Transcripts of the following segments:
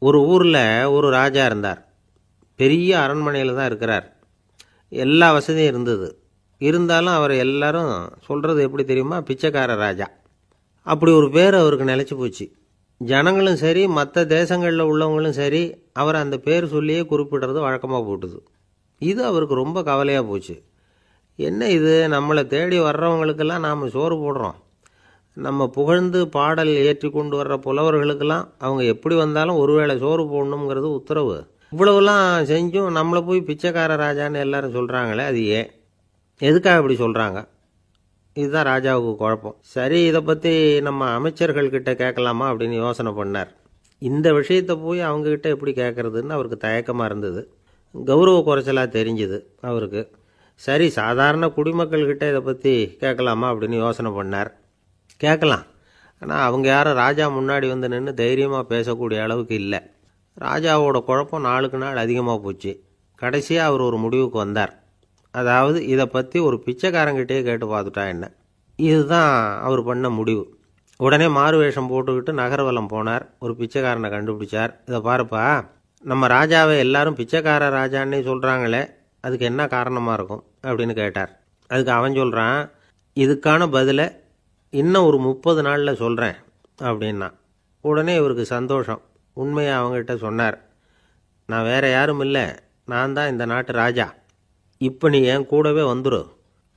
ஒரு ஊரில் ஒரு ராஜா இருந்தார். பெரிய அரண்மனையில் தான் இருக்கிறார். எல்லா வசதியும் இருந்தது. இருந்தாலும் அவர் எல்லாரும் சொல்கிறது எப்படி தெரியுமா? பிச்சைக்கார ராஜா. அப்படி ஒரு பேர் அவருக்கு நிலச்சி போச்சு. ஜனங்களும் சரி, மற்ற தேசங்களில் உள்ளவங்களும் சரி, அவர் அந்த பேர் சொல்லியே குறிப்பிடுறது வழக்கமாக போட்டுது. இது அவருக்கு ரொம்ப கவலையாக போச்சு. என்ன இது, நம்மளை தேடி வர்றவங்களுக்கெல்லாம் நாம் சோறு போடுறோம். நம்ம புகழ்ந்து பாடல் ஏற்றி கொண்டு வர்ற புலவர்களுக்கெல்லாம் அவங்க எப்படி வந்தாலும் ஒருவேளை சோறு போடணுங்கிறது உத்தரவு. இவ்வளவுலாம் செஞ்சும் நம்மளை போய் பிச்சைக்கார ராஜான்னு எல்லாரும் சொல்கிறாங்களே, அது ஏன்? எதுக்காக இப்படி சொல்கிறாங்க? இதுதான் ராஜாவுக்கு குழப்பம். சரி, இதை பற்றி நம்ம அமைச்சர்கள்கிட்ட கேட்கலாமா அப்படின்னு யோசனை பண்ணார். இந்த விஷயத்தை போய் அவங்கக்கிட்ட எப்படி கேட்குறதுன்னு அவருக்கு தயக்கமாக இருந்தது. கௌரவ குறைச்சலாக தெரிஞ்சுது அவருக்கு. சரி, சாதாரண குடிமக்கள்கிட்ட இதை பற்றி கேட்கலாமா அப்படின்னு யோசனை பண்ணார். கேட்கலாம். ஆனால் அவங்க யாரும் ராஜா முன்னாடி வந்து நின்று தைரியமாக பேசக்கூடிய அளவுக்கு இல்லை. ராஜாவோட குழப்பம் நாளுக்கு நாள் அதிகமாக போச்சு. கடைசியாக அவர் ஒரு முடிவுக்கு வந்தார். அதாவது இதை பற்றி ஒரு பிச்சைக்காரங்கிட்டே கேட்டு பார்த்துட்டா என்ன. இதுதான் அவர் பண்ண முடிவு. உடனே மாறு வேஷம் போட்டுக்கிட்டு நகர்வலம் போனார். ஒரு பிச்சைக்காரனை கண்டுபிடிச்சார். இதை பாருப்பா, நம்ம ராஜாவை எல்லாரும் பிச்சைக்கார ராஜான்னே சொல்கிறாங்களே, அதுக்கு என்ன காரணமாக இருக்கும் அப்படின்னு கேட்டார். அதுக்கு அவன் சொல்கிறான், இதுக்கான பதிலை இன்னும் ஒரு 30 நாளில் சொல்கிறேன் அப்படின்னா. உடனே இவருக்கு சந்தோஷம். உண்மையை அவங்ககிட்ட சொன்னார். நான் வேறு யாரும் இல்லை, நான் தான் இந்த நாட்டு ராஜா. இப்போ நீ என் கூடவே வந்துடும்,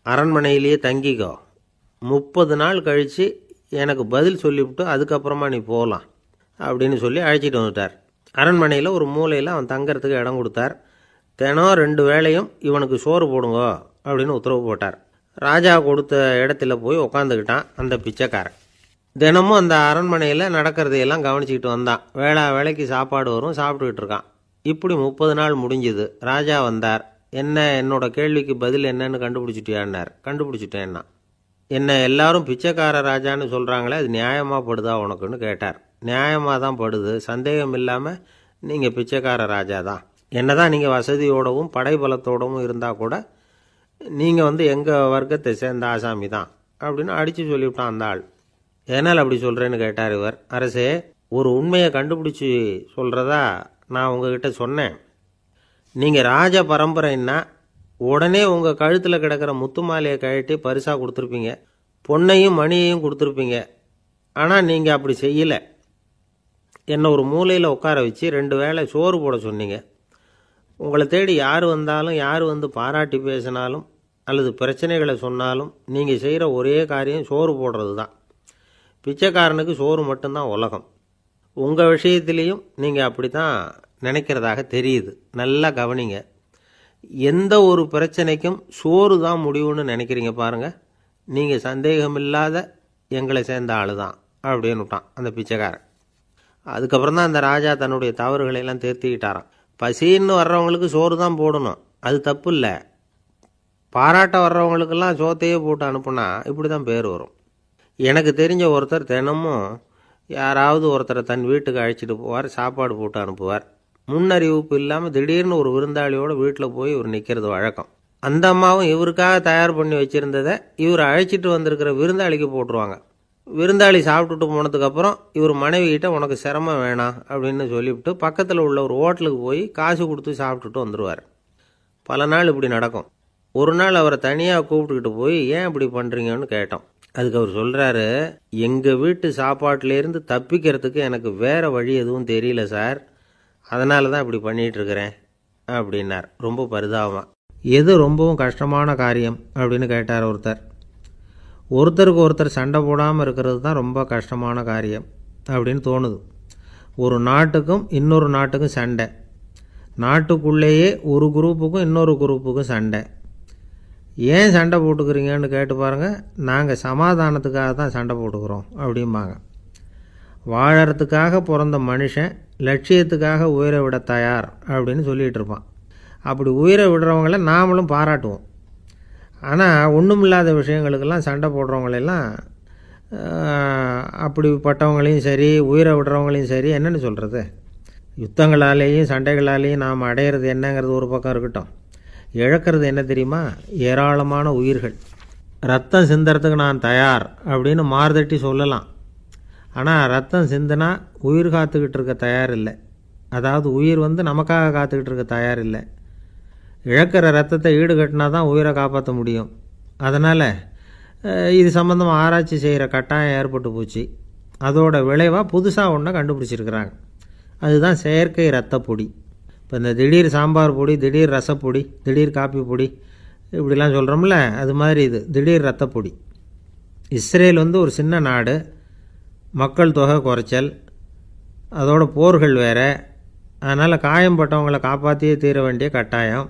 அரண்மனையிலேயே தங்கிக்கோ. 30 நாள் கழித்து எனக்கு பதில் சொல்லிவிட்டு அதுக்கப்புறமா நீ போகலாம் அப்படின்னு சொல்லி அழைச்சிட்டு வந்துட்டார். அரண்மனையில் ஒரு மூலையில் அவன் தங்கறதுக்கு இடம் கொடுத்தார். தினம் 2 வேளையும் இவனுக்கு சோறு போடுங்க அப்படின்னு உத்தரவு போட்டார். ராஜா கொடுத்த இடத்துல போய் உக்காந்துக்கிட்டான் அந்த பிச்சைக்காரன். தினமும் அந்த அரண்மனையில் நடக்கிறதையெல்லாம் கவனிச்சிக்கிட்டு வந்தான். வேளைக்கு சாப்பாடு வரும், சாப்பிட்டுக்கிட்டு இருக்கான். இப்படி 30 நாள் முடிஞ்சுது. ராஜா வந்தார். என்ன, என்னோட கேள்விக்கு பதில் என்னன்னு கண்டுபிடிச்சிட்டியான்னார். கண்டுபிடிச்சிட்டேன்னா. என்ன எல்லாரும் பிச்சைக்கார ராஜான்னு சொல்கிறாங்களே, அது நியாயமாக படுதா உனக்குன்னு கேட்டார். நியாயமாக தான் படுது, சந்தேகம் இல்லாமல் நீங்கள் பிச்சைக்கார ராஜா தான். என்ன தான் நீங்கள் வசதியோடவும் படைபலத்தோடவும் இருந்தால் கூட நீங்கள் எங்கள் வர்க்கத்தை சேர்ந்த ஆசாமி தான் அப்படின்னு அடித்து சொல்லிவிட்டான் அந்த ஆள். ஏனால் அப்படி சொல்கிறேன்னு கேட்டார் இவர். அரசே, ஒரு உண்மையை கண்டுபிடிச்சி சொல்கிறதா நான் உங்ககிட்ட சொன்னேன். நீங்கள் ராஜ பரம்பரைன்னா உடனே உங்கள் கழுத்தில் கிடக்கிற முத்து மாலையை கழட்டி பரிசாக கொடுத்துருப்பீங்க, பொன்னையும் மணியையும் கொடுத்துருப்பீங்க. ஆனால் நீங்கள் அப்படி செய்யலை. என்னை ஒரு மூலையில் உட்கார வச்சு 2 வேளை சோறு போட சொன்னீங்க. உங்களை தேடி யார் வந்தாலும், யார் வந்து பாராட்டி பேசினாலும் அல்லது பிரச்சனைகளை சொன்னாலும் நீங்கள் செய்கிற ஒரே காரியம் சோறு போடுறது தான். பிச்சைக்காரனுக்கு சோறு மட்டும்தான் உலகம். உங்கள் விஷயத்திலையும் நீங்கள் அப்படி தான் நினைக்கிறதாக தெரியுது. நல்லா கவனிங்க. எந்த ஒரு பிரச்சனைக்கும் சோறு தான் முடிவுன்னு நினைக்கிறீங்க பாருங்கள். நீங்கள் சந்தேகமில்லாத எங்களை சேர்ந்த ஆள் தான் அப்படின்னு விட்டான் அந்த பிச்சைக்காரன். அதுக்கப்புறம் தான் அந்த ராஜா தன்னுடைய தவறுகளையெல்லாம் தேர்த்திக்கிட்டாராம். பசின்னு வர்றவங்களுக்கு சோறு தான் போடணும், அது தப்பு இல்லை. பாராட்ட வர்றவங்களுக்கெல்லாம் சோத்தையே போட்டு அனுப்புனா இப்படி தான் பேர் வரும். எனக்கு தெரிஞ்ச ஒருத்தர் தினமும் யாராவது ஒருத்தரை தன் வீட்டுக்கு அழைச்சிட்டு போவார், சாப்பாடு போட்டு அனுப்புவார். முன்னறிவிப்பு இல்லாமல் திடீர்னு ஒரு விருந்தாளியோட வீட்டில் போய் இவர் நிற்கிறது வழக்கம். அந்த அம்மாவும் இவருக்காக தயார் பண்ணி வச்சுருந்ததை இவர் அழைச்சிட்டு வந்திருக்கிற விருந்தாளிக்கு போட்டுருவாங்க. விருந்தாளி சாப்பிட்டுட்டு போனதுக்கப்புறம் இவர் மனைவிகிட்ட உனக்கு சிரமம் வேணாம் அப்படின்னு சொல்லிவிட்டு பக்கத்தில் உள்ள ஒரு ஹோட்டலுக்கு போய் காசு கொடுத்து சாப்பிட்டுட்டு வந்துடுவார். பல நாள் இப்படி நடக்கும். ஒரு நாள் அவரை தனியாக கூப்பிட்டுக்கிட்டு போய் ஏன் இப்படி பண்ணுறீங்கன்னு கேட்டோம். அதுக்கு அவர் சொல்கிறாரு, எங்கள் வீட்டு சாப்பாட்டிலேருந்து தப்பிக்கிறதுக்கு எனக்கு வேறு வழி எதுவும் தெரியல சார், அதனால தான் இப்படி பண்ணிகிட்ருக்கிறேன் அப்படின்னார் ரொம்ப பரிதாபமாக. எது ரொம்பவும் கஷ்டமான காரியம் அப்படின்னு கேட்டார் ஒருத்தர். ஒருத்தருக்கு ஒருத்தர் சண்டை போடாமல் இருக்கிறது தான் ரொம்ப கஷ்டமான காரியம் அப்படின்னு தோணுது. ஒரு நாட்டுக்கும் இன்னொரு நாட்டுக்கும் சண்டை, நாட்டுக்குள்ளேயே ஒரு குரூப்புக்கும் இன்னொரு குரூப்புக்கும் சண்டை. ஏன் சண்டை போட்டுக்கிறீங்கன்னு கேட்டு பாருங்கள். நாங்கள் சமாதானத்துக்காக தான் சண்டை போட்டுக்கிறோம் அப்படிம்பாங்க. வாழறதுக்காக பிறந்த மனுஷன் லட்சியத்துக்காக உயிரை விட தயார் அப்படின்னு சொல்லிகிட்டு இருப்பான். அப்படி உயிரை விடுறவங்கள நாமளும் பாராட்டுவோம். ஆனால் ஒன்றுமில்லாத விஷயங்களுக்கெல்லாம் சண்டை போடுறவங்களெல்லாம், அப்படிப்பட்டவங்களையும் சரி உயிரை விடுறவங்களையும் சரி என்னென்னு சொல்கிறது, யுத்தங்களாலேயும் சண்டைகளாலேயும் நாம் அடையிறது என்னங்கிறது ஒரு பக்கம் இருக்கட்டும், இழக்கிறது என்ன தெரியுமா? ஏராளமான உயிர்கள். ரத்தம் சிந்துறதுக்கு நான் தயார் அப்படின்னு மார்தட்டி சொல்லலாம். ஆனால் ரத்தம் சிந்தினா உயிர் காத்துக்கிட்டு இருக்க தயார் இல்லை. அதாவது உயிர் நமக்காக காத்துக்கிட்டு இருக்க தயார் இல்லை. இழக்கிற ரத்தத்தை ஈடுகட்டினா தான் உயிரை காப்பாற்ற முடியும். அதனால் இது சம்மந்தமாக ஆராய்ச்சி செய்கிற கட்டாயம் ஏற்பட்டு போச்சு. அதோட விளைவாக புதுசாக ஒன்றை கண்டுபிடிச்சிருக்கிறாங்க. அதுதான் செயற்கை ரத்த பொடி. இப்போ இந்த திடீர் சாம்பார் பொடி, திடீர் ரசப்பொடி, திடீர் காப்பி பொடி இப்படிலாம் சொல்கிறோம்ல, அது மாதிரி இது திடீர் ரத்த பொடி. இஸ்ரேல் ஒரு சின்ன நாடு, மக்கள் தொகை குறைச்சல், அதோட போர்கள் வேறு. அதனால் காயம்பட்டவங்களை காப்பாற்றியே தீர வேண்டிய கட்டாயம்.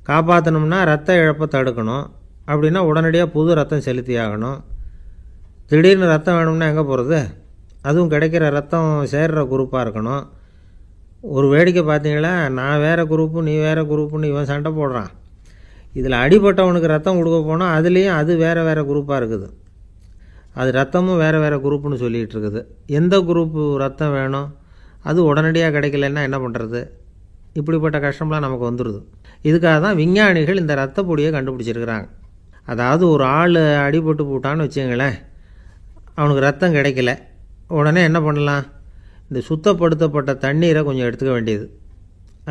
காப்பாற்றணும்னா ரத்த இழப்பை தடுக்கணும். அப்படின்னா உடனடியாக புது ரத்தம் செலுத்தி ஆகணும். திடீர்னு ரத்தம் வேணும்னா எங்கே போகிறது? அதுவும் கிடைக்கிற ரத்தம் சேர்கிற குரூப்பாக இருக்கணும். ஒரு வேடிக்கை பார்த்தீங்களா, நான் வேறு குரூப்பு நீ வேறு குரூப்புன்னு இவன் சண்டை போடுறான். இதில் அடிபட்டவனுக்கு ரத்தம் கொடுக்க போனால் அதுலேயும் அது வேறு வேறு குரூப்பாக இருக்குது. அது ரத்தமும் வேறு வேறு குரூப்புன்னு சொல்லிகிட்டு இருக்குது. எந்த குரூப்பு ரத்தம் வேணும், அது உடனடியாக கிடைக்கலன்னா என்ன பண்ணுறது? இப்படிப்பட்ட கஷ்டம்லாம் நமக்கு வந்துடுது. இதுக்காக தான் விஞ்ஞானிகள் இந்த ரத்த பொடியை கண்டுபிடிச்சிருக்கிறாங்க. அதாவது ஒரு ஆள் அடிபட்டு போட்டான்னு வச்சுங்களேன், அவனுக்கு ரத்தம் கிடைக்கல, உடனே என்ன பண்ணலாம்? இந்த சுத்தப்படுத்தப்பட்ட தண்ணீரை கொஞ்சம் எடுத்துக்க வேண்டியது,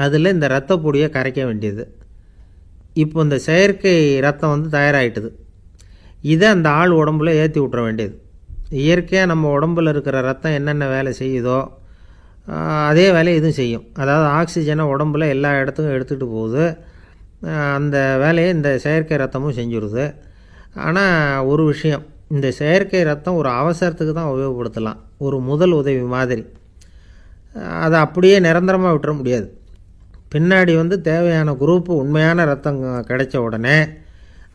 அதில் இந்த ரத்த பொடியை கரைக்க வேண்டியது. இப்போ இந்த செயற்கை ரத்தம் தயாராகிட்டுது. இதை அந்த ஆள் உடம்புல ஏற்றி விட்டுற வேண்டியது. இயற்கையாக நம்ம உடம்பில் இருக்கிற ரத்தம் என்னென்ன வேலை செய்யுதோ அதே வேலையை இதுவும் செய்யும். அதாவது ஆக்சிஜனை உடம்பில் எல்லா இடத்துக்கும் எடுத்துகிட்டு போகுது. அந்த வேலையை இந்த செயற்கை ரத்தமும் செஞ்சுருது. ஆனால் ஒரு விஷயம், இந்த செயற்கை ரத்தம் ஒரு அவசரத்துக்கு தான் உபயோகப்படுத்தலாம், ஒரு முதல் உதவி மாதிரி. அதை அப்படியே நிரந்தரமாக விட்டுற முடியாது. பின்னாடி தேவையான குரூப்பு உண்மையான ரத்தம் கிடைச்ச உடனே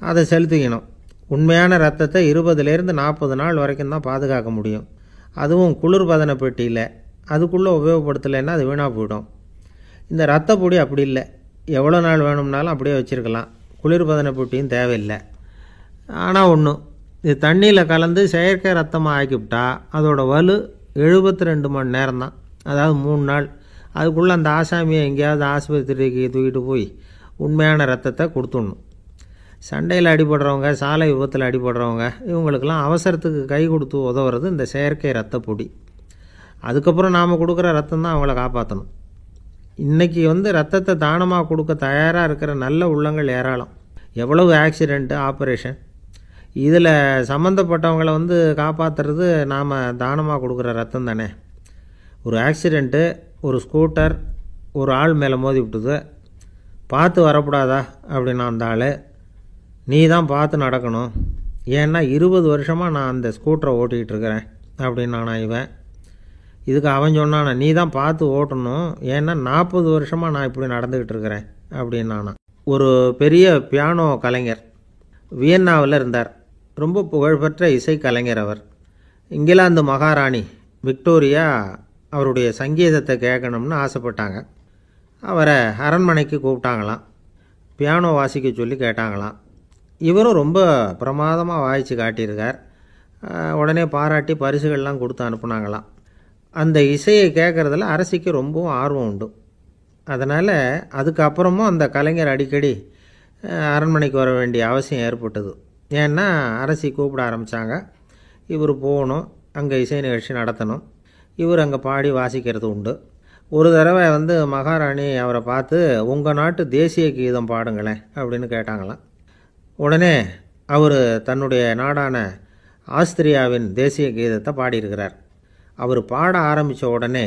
அதை செலுத்திக்கணும். உண்மையான ரத்தத்தை 20லேருந்து 40 நாள் வரைக்கும் தான் பாதுகாக்க முடியும். அதுவும் குளிர்பதன பெட்டியில். அதுக்குள்ளே உபயோகப்படுத்தலைன்னா அது வீணாக போயிடும். இந்த ரத்த பொடி அப்படி இல்லை, எவ்வளோ நாள் வேணும்னாலும் அப்படியே வச்சுருக்கலாம். குளிர்பதன பெட்டியும் தேவையில்லை. ஆனால் ஒன்று, இது தண்ணியில் கலந்து செயற்கை ரத்தமாக ஆக்கிவிட்டா அதோட வலு 72 மணி நேரம் தான், அதாவது 3 நாள். அதுக்குள்ளே அந்த ஆசாமியை எங்கேயாவது ஆஸ்பத்திரிக்கு தூக்கிட்டு போய் உண்மையான ரத்தத்தை கொடுத்துடணும். சண்டையில் அடிபடுறவங்க, சாலை விபத்தில் அடிபடுறவங்க, இவங்களுக்கெல்லாம் அவசரத்துக்கு கை கொடுத்து உதவுறது இந்த செயற்கை ரத்த பொடி. அதுக்கப்புறம் நாம் கொடுக்குற ரத்தம் தான் அவங்கள காப்பாற்றணும். இன்றைக்கி ரத்தத்தை தானமாக கொடுக்க தயாராக இருக்கிற நல்ல உள்ளங்கள் ஏராளம். எவ்வளவு ஆக்சிடெண்ட்டு, ஆப்ரேஷன், இதில் சம்மந்தப்பட்டவங்களை காப்பாற்றுறது நாம் தானமாக கொடுக்குற ரத்தம் தானே. ஒரு ஆக்சிடெண்ட்டு, ஒரு ஸ்கூட்டர் ஒரு ஆள் மேலே மோதி விட்டுது, பார்த்து வரக்கூடாதா அப்படின்னா அந்த ஆள், நீ தான் பார்த்து நடக்கணும், ஏன்னா 20 வருஷமாக நான் அந்த ஸ்கூட்டரை ஓட்டிகிட்டு இருக்கிறேன் அப்படின்னானா இவன். இதுக்கு அவன் சொன்னானா, நீ தான் பார்த்து ஓட்டணும், ஏன்னா 40 வருஷமாக நான் இப்படி நடந்துக்கிட்டு இருக்கிறேன் அப்படின்னானா. ஒரு பெரிய பியானோ கலைஞர் வியன்னாவில் இருந்தார். ரொம்ப புகழ்பெற்ற இசை கலைஞர் அவர். இங்கிலாந்து மகாராணி விக்டோரியா அவருடைய சங்கீதத்தை கேட்கணும்னு ஆசைப்பட்டாங்க. அவரை அரண்மனைக்கு கூப்பிட்டாங்களாம். பியானோ வாசிக்க சொல்லி கேட்டாங்களாம். இவரும் ரொம்ப பிரமாதமாக வாய்ச்சி காட்டியிருக்கார். உடனே பாராட்டி பரிசுகள்லாம் கொடுத்து அனுப்புனாங்களாம். அந்த இசையை கேட்குறதுல அரசிக்கு ரொம்பவும் ஆர்வம் உண்டு. அதனால் அதுக்கப்புறமும் அந்த கலைஞர் அடிக்கடி அரண்மனைக்கு வர வேண்டிய அவசியம் ஏற்பட்டது. ஏன்னா அரசி கூப்பிட ஆரம்பித்தாங்க. இவர் போகணும், அங்கே இசை நிகழ்ச்சி நடத்தணும். இவர் அங்கே பாடி வாசிக்கிறது உண்டு. ஒரு தடவை மகாராணி அவரை பார்த்து, உங்கள் நாட்டு தேசிய கீதம் பாடுங்களேன் அப்படின்னு கேட்டாங்களாம். உடனே அவர் தன்னுடைய நாடான ஆஸ்திரியாவின் தேசிய கீதத்தை பாடியிருக்கிறார். அவர் பாட ஆரம்பித்த உடனே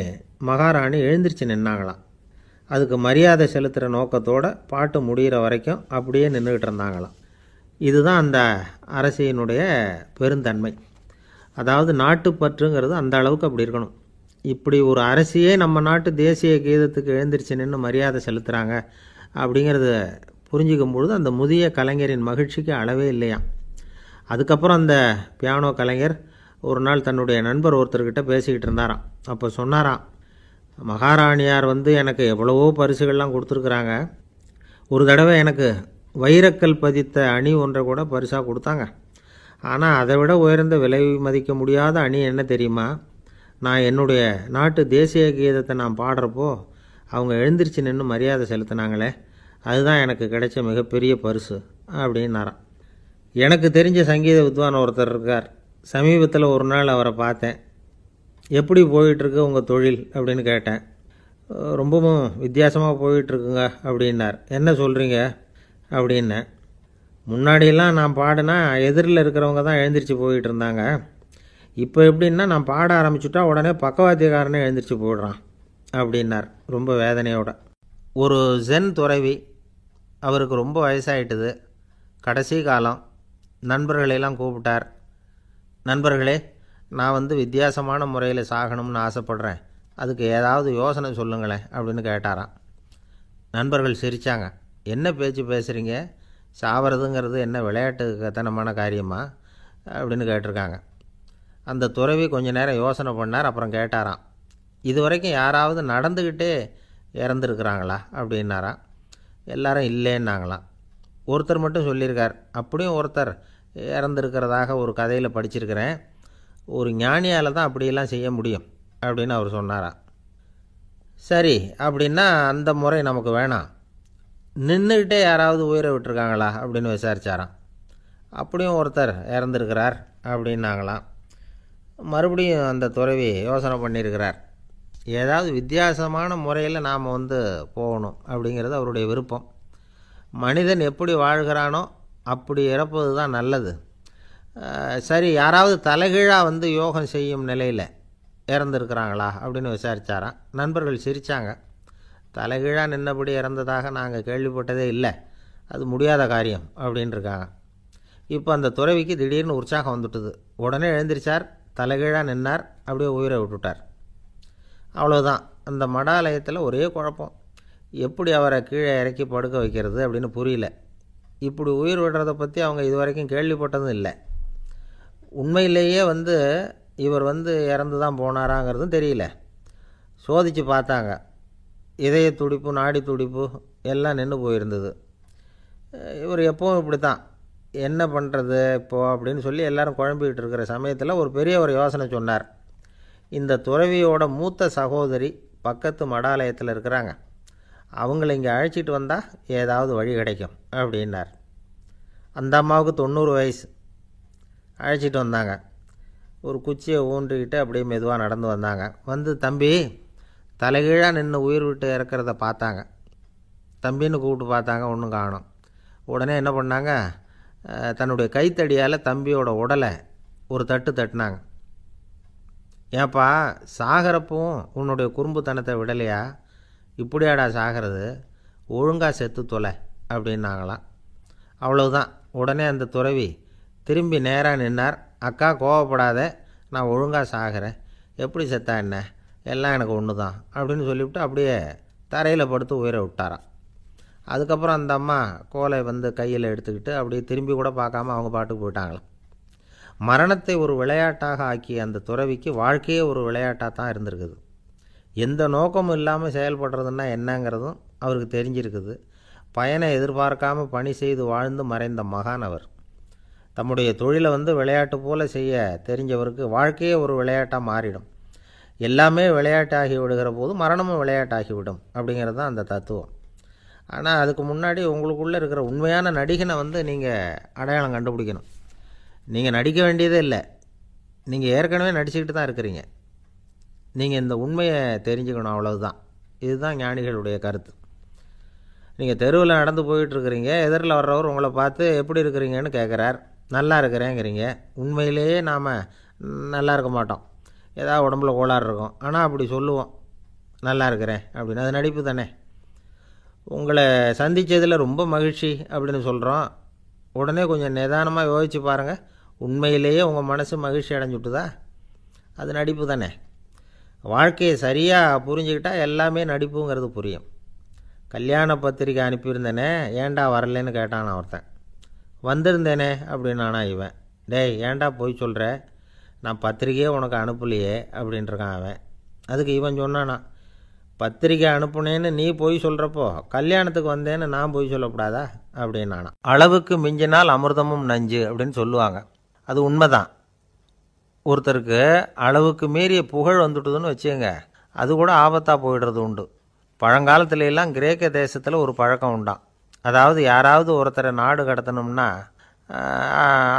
மகாராணி எழுந்திரிச்சு நின்னாங்களாம். அதுக்கு மரியாதை செலுத்துகிற நோக்கத்தோடு பாட்டு முடிகிற வரைக்கும் அப்படியே நின்றுக்கிட்டு இருந்தாங்களாம். இதுதான் அந்த அரசியினுடைய பெருந்தன்மை. அதாவது நாட்டுப்பற்றுங்கிறது அந்த அளவுக்கு அப்படி இருக்கணும். இப்படி ஒரு அரசியே நம்ம நாட்டு தேசிய கீதத்துக்கு எழுந்திரிச்சு நின்று மரியாதை செலுத்துகிறாங்க அப்படிங்கிறத புரிஞ்சிக்கும் பொழுது அந்த முதிய கலைஞரின் மகிழ்ச்சிக்கு அளவே இல்லையாம். அதுக்கப்புறம் அந்த பியானோ கலைஞர் ஒரு நாள் தன்னுடைய நண்பர் ஒருத்தர்கிட்ட பேசிக்கிட்டு இருந்தாராம். அப்போ சொன்னாராம், மகாராணியார் எனக்கு எவ்வளவோ பரிசுகள்லாம் கொடுத்துருக்குறாங்க. ஒரு தடவை எனக்கு வைரக்கல் பதித்த அணி ஒன்றை கூட பரிசாக கொடுத்தாங்க. ஆனால் அதை விட உயர்ந்த விலை மதிக்க முடியாத அணி என்ன தெரியுமா? நான் என்னுடைய நாட்டு தேசிய கீதத்தை நான் பாடுறப்போ அவங்க எழுந்திரிச்சு நின்று மரியாதை செலுத்தினாங்களே, அதுதான் எனக்கு கிடைச்ச மிகப்பெரிய பரிசு அப்படின்னாராம். எனக்கு தெரிஞ்ச சங்கீத வித்வான் ஒருத்தர் இருக்கார். சமீபத்தில் ஒரு நாள் அவரை பார்த்தேன். எப்படி போயிட்டுருக்கு உங்கள் தொழில் அப்படின்னு கேட்டேன். ரொம்பவும் வித்தியாசமாக போயிட்டுருக்குங்க அப்படின்னார். என்ன சொல்கிறீங்க அப்படின்னேன். முன்னாடியெல்லாம் நான் பாடினா எதிரில் இருக்கிறவங்க தான் எழுந்திரிச்சு போயிட்டு இருந்தாங்க. இப்போ எப்படின்னா நான் பாட ஆரம்பிச்சுட்டா உடனே பக்கவாத்தியக்காரனே எழுந்திரிச்சு போயிடுறான் அப்படின்னார் ரொம்ப வேதனையோட. ஒரு ஜென் துறவி, அவருக்கு ரொம்ப வயசாகிட்டுது, கடைசி காலம். நண்பர்களெல்லாம் கூப்பிட்டார். நண்பர்களே, நான் வித்தியாசமான முறையில் சாகணும்னு ஆசைப்பட்றேன், அதுக்கு ஏதாவது யோசனை சொல்லுங்களேன் அப்படின்னு கேட்டாராம். நண்பர்கள் சிரித்தாங்க. என்ன பேச்சு பேசுகிறீங்க, சாவறதுங்கிறது என்ன விளையாட்டு கத்தனமான காரியமா அப்படின்னு கேட்டிருக்காங்க. அந்த துறவி கொஞ்ச நேரம் யோசனை பண்ணார். அப்புறம் கேட்டாராம், இது வரைக்கும் யாராவது நடந்துக்கிட்டே இறந்துருக்குறாங்களா அப்படின்னாராம். எல்லாரும் இல்லைன்னாங்களாம். ஒருத்தர் மட்டும் சொல்லியிருக்கார், அப்படியும் ஒருத்தர் இறந்துருக்கிறதாக ஒரு கதையில் படிச்சிருக்கிறேன், ஒரு ஞானியால் தான் அப்படியெல்லாம் செய்ய முடியும் அப்படின்னு அவர் சொன்னாராம். சரி, அப்படின்னா அந்த முறை நமக்கு வேணாம், நின்றுக்கிட்டே யாராவது உயிரை விட்டுருக்காங்களா அப்படின்னு விசாரித்தாராம். அப்படியும் ஒருத்தர் இறந்துருக்கிறார் அப்படின்னாங்களாம். மறுபடியும் அந்த துறவி யோசனை பண்ணியிருக்கிறார். ஏதாவது வித்தியாசமான முறையில் நாம் போகணும் அப்படிங்கிறது அவருடைய விருப்பம். மனிதன் எப்படி வாழ்கிறானோ அப்படி இறப்பது தான் நல்லது. சரி, யாராவது தலைகீழாக யோகம் செய்யும் நிலையில் இறந்துருக்கிறாங்களா அப்படின்னு விசாரித்தாராம். நண்பர்கள் சிரித்தாங்க. தலைகீழாக நின்னபடி இறந்ததாக நாங்கள் கேள்விப்பட்டதே இல்லை, அது முடியாத காரியம் அப்படின்ட்டுருக்காங்க. இப்போ அந்த துறவிக்கு திடீர்னு உற்சாகம் வந்துட்டுது. உடனே எழுந்திரிச்சார், தலைகீழாக நின்னார், அப்படியே உயிரை விட்டுட்டார். அவ்வளோதான். அந்த மடாலயத்தில் ஒரே குழப்பம், எப்படி அவரை கீழே இறக்கி படுக்க வைக்கிறது அப்படின்னு புரியல. இப்படி உயிர் விடுறதை பற்றி அவங்க இது வரைக்கும் கேள்விப்பட்டதும் இல்லை. உண்மையிலேயே இவர் இறந்து தான் போனாராங்கிறதும் தெரியல. சோதித்து பார்த்தாங்க. இதய துடிப்பு, நாடி துடிப்பு எல்லாம் நின்று போயிருந்தது. இவர் எப்பவும் இப்படி தான், என்ன பண்ணுறது இப்போது அப்படின்னு சொல்லி எல்லோரும் குழம்பிக்கிட்டு இருக்கிற சமயத்தில் ஒரு பெரிய ஒரு யோசனை சொன்னார். இந்த துறவியோட மூத்த சகோதரி பக்கத்து மடாலயத்தில் இருக்கிறாங்க, அவங்கள இங்கே அழைச்சிட்டு வந்தால் ஏதாவது வழி கிடைக்கும் அப்படின்னார். அந்த அம்மாவுக்கு 90 வயசு. அழைச்சிட்டு வந்தாங்க. ஒரு குச்சியை ஊன்றிக்கிட்டு அப்படியே மெதுவாக நடந்து வந்தாங்க. தம்பி, தலைகீழாக நின்று உயிர் விட்டு இறக்கிறத பார்த்தாங்க. தம்பின்னு கூப்பிட்டு பார்த்தாங்க, ஒன்றும் காணோம். உடனே என்ன பண்ணாங்க, தன்னுடைய கைத்தடியால் தம்பியோட உடலை ஒரு தட்டு தட்டினாங்க. ஏப்பா, சாகிறப்பவும் உன்னுடைய குறும்புத்தனத்தை விடலையா, இப்படியாடா சாகிறது, ஒழுங்காக செத்து தொலை அப்படின்னாங்களாம். அவ்வளவுதான். உடனே அந்த துறவி திரும்பி நேராக நின்னார். அக்கா, கோவப்படாத, நான் ஒழுங்காக சாகிறேன், எப்படி செத்தா என்ன, எல்லாம் எனக்கு ஒன்று தான் அப்படின்னு சொல்லிவிட்டு அப்படியே தரையில் படுத்து உயிரை விட்டாராம். அதுக்கப்புறம் அந்த அம்மா கோலை கையில் எடுத்துக்கிட்டு அப்படியே திரும்பி கூட பார்க்காம அவங்க பாட்டுக்கு போயிட்டாங்களாம். மரணத்தை ஒரு விளையாட்டாக ஆக்கிய அந்த துறவிக்கு வாழ்க்கையே ஒரு விளையாட்டாக தான் இருந்திருக்குது. எந்த நோக்கமும் இல்லாமல் செயல்படுறதுன்னா என்னங்கிறதும் அவருக்கு தெரிஞ்சிருக்குது. பயனை எதிர்பார்க்காமல் பணி செய்து வாழ்ந்து மறைந்த மகான் அவர். தம்முடைய தொழிலை விளையாட்டு போல் செய்ய தெரிஞ்சவருக்கு வாழ்க்கையே ஒரு விளையாட்டாக மாறிடும். எல்லாமே விளையாட்டாகி விடுகிற போது மரணமும் விளையாட்டாகிவிடும் அப்படிங்கிறது தான் அந்த தத்துவம். ஆனால் அதுக்கு முன்னாடி உங்களுக்குள்ளே இருக்கிற உண்மையான நடிகனை நீங்கள் அடையாளம் கண்டுபிடிக்கணும். நீங்கள் நடிக்க வேண்டியதே இல்லை, நீங்கள் ஏற்கனவே நடிச்சுக்கிட்டு தான் இருக்கிறீங்க. நீங்கள் இந்த உண்மையை தெரிஞ்சுக்கணும், அவ்வளவுதான். இதுதான் ஞானிகளுடைய கருத்து. நீங்கள் தெருவில் நடந்து போயிட்டுருக்கிறீங்க, எதிரில் வர்றவர் உங்களை பார்த்து எப்படி இருக்கிறீங்கன்னு கேட்குறார். நல்லா இருக்கிறேங்கிறீங்க. உண்மையிலேயே நாம் நல்லா இருக்க மாட்டோம், ஏதாவது உடம்புல கோளாறு இருக்கும். ஆனால் அப்படி சொல்லுவோம், நல்லா இருக்கிறேன் அப்படின்னு. அது நடிப்பு தானே. உங்களை சந்தித்ததில் ரொம்ப மகிழ்ச்சி அப்படின்னு சொல்கிறோம். உடனே கொஞ்சம் நிதானமாக யோசித்து பாருங்கள், உண்மையிலேயே உங்கள் மனசு மகிழ்ச்சி அடைஞ்சுட்டுதா? அது நடிப்பு தானே. வாழ்க்கையை சரியாக புரிஞ்சுக்கிட்டால் எல்லாமே நடிப்புங்கிறது புரியும். கல்யாண பத்திரிக்கை அனுப்பியிருந்தேனே, ஏன்டா வரலன்னு கேட்டான் ஒருத்தன். வந்திருந்தேனே அப்படின்னானா இவன். டேய், ஏன்டா போய் சொல்கிற, நான் பத்திரிக்கையே உனக்கு அனுப்பலையே அப்படின்ட்டுருக்கான் அவன். அதுக்கு இவன் சொன்னானா, பத்திரிக்கை அனுப்புனேன்னு நீ போய் சொல்கிறப்போ கல்யாணத்துக்கு வந்தேன்னு நான் போய் சொல்லக்கூடாதா அப்படின்னானா. அளவுக்கு மிஞ்சினால் அமிர்தமும் நஞ்சு அப்படின்னு சொல்லுவாங்க. அது உண்மைதான். ஒருத்தருக்கு அளவுக்கு மீறிய புகழ் வந்துட்டுதுன்னு வச்சுங்க, அது கூட ஆபத்தாக போயிடுறது உண்டு. பழங்காலத்துல எல்லாம் கிரேக்க தேசத்தில் ஒரு பழக்கம் உண்டாம். அதாவது யாராவது ஒருத்தரை நாடு கடத்தணும்னா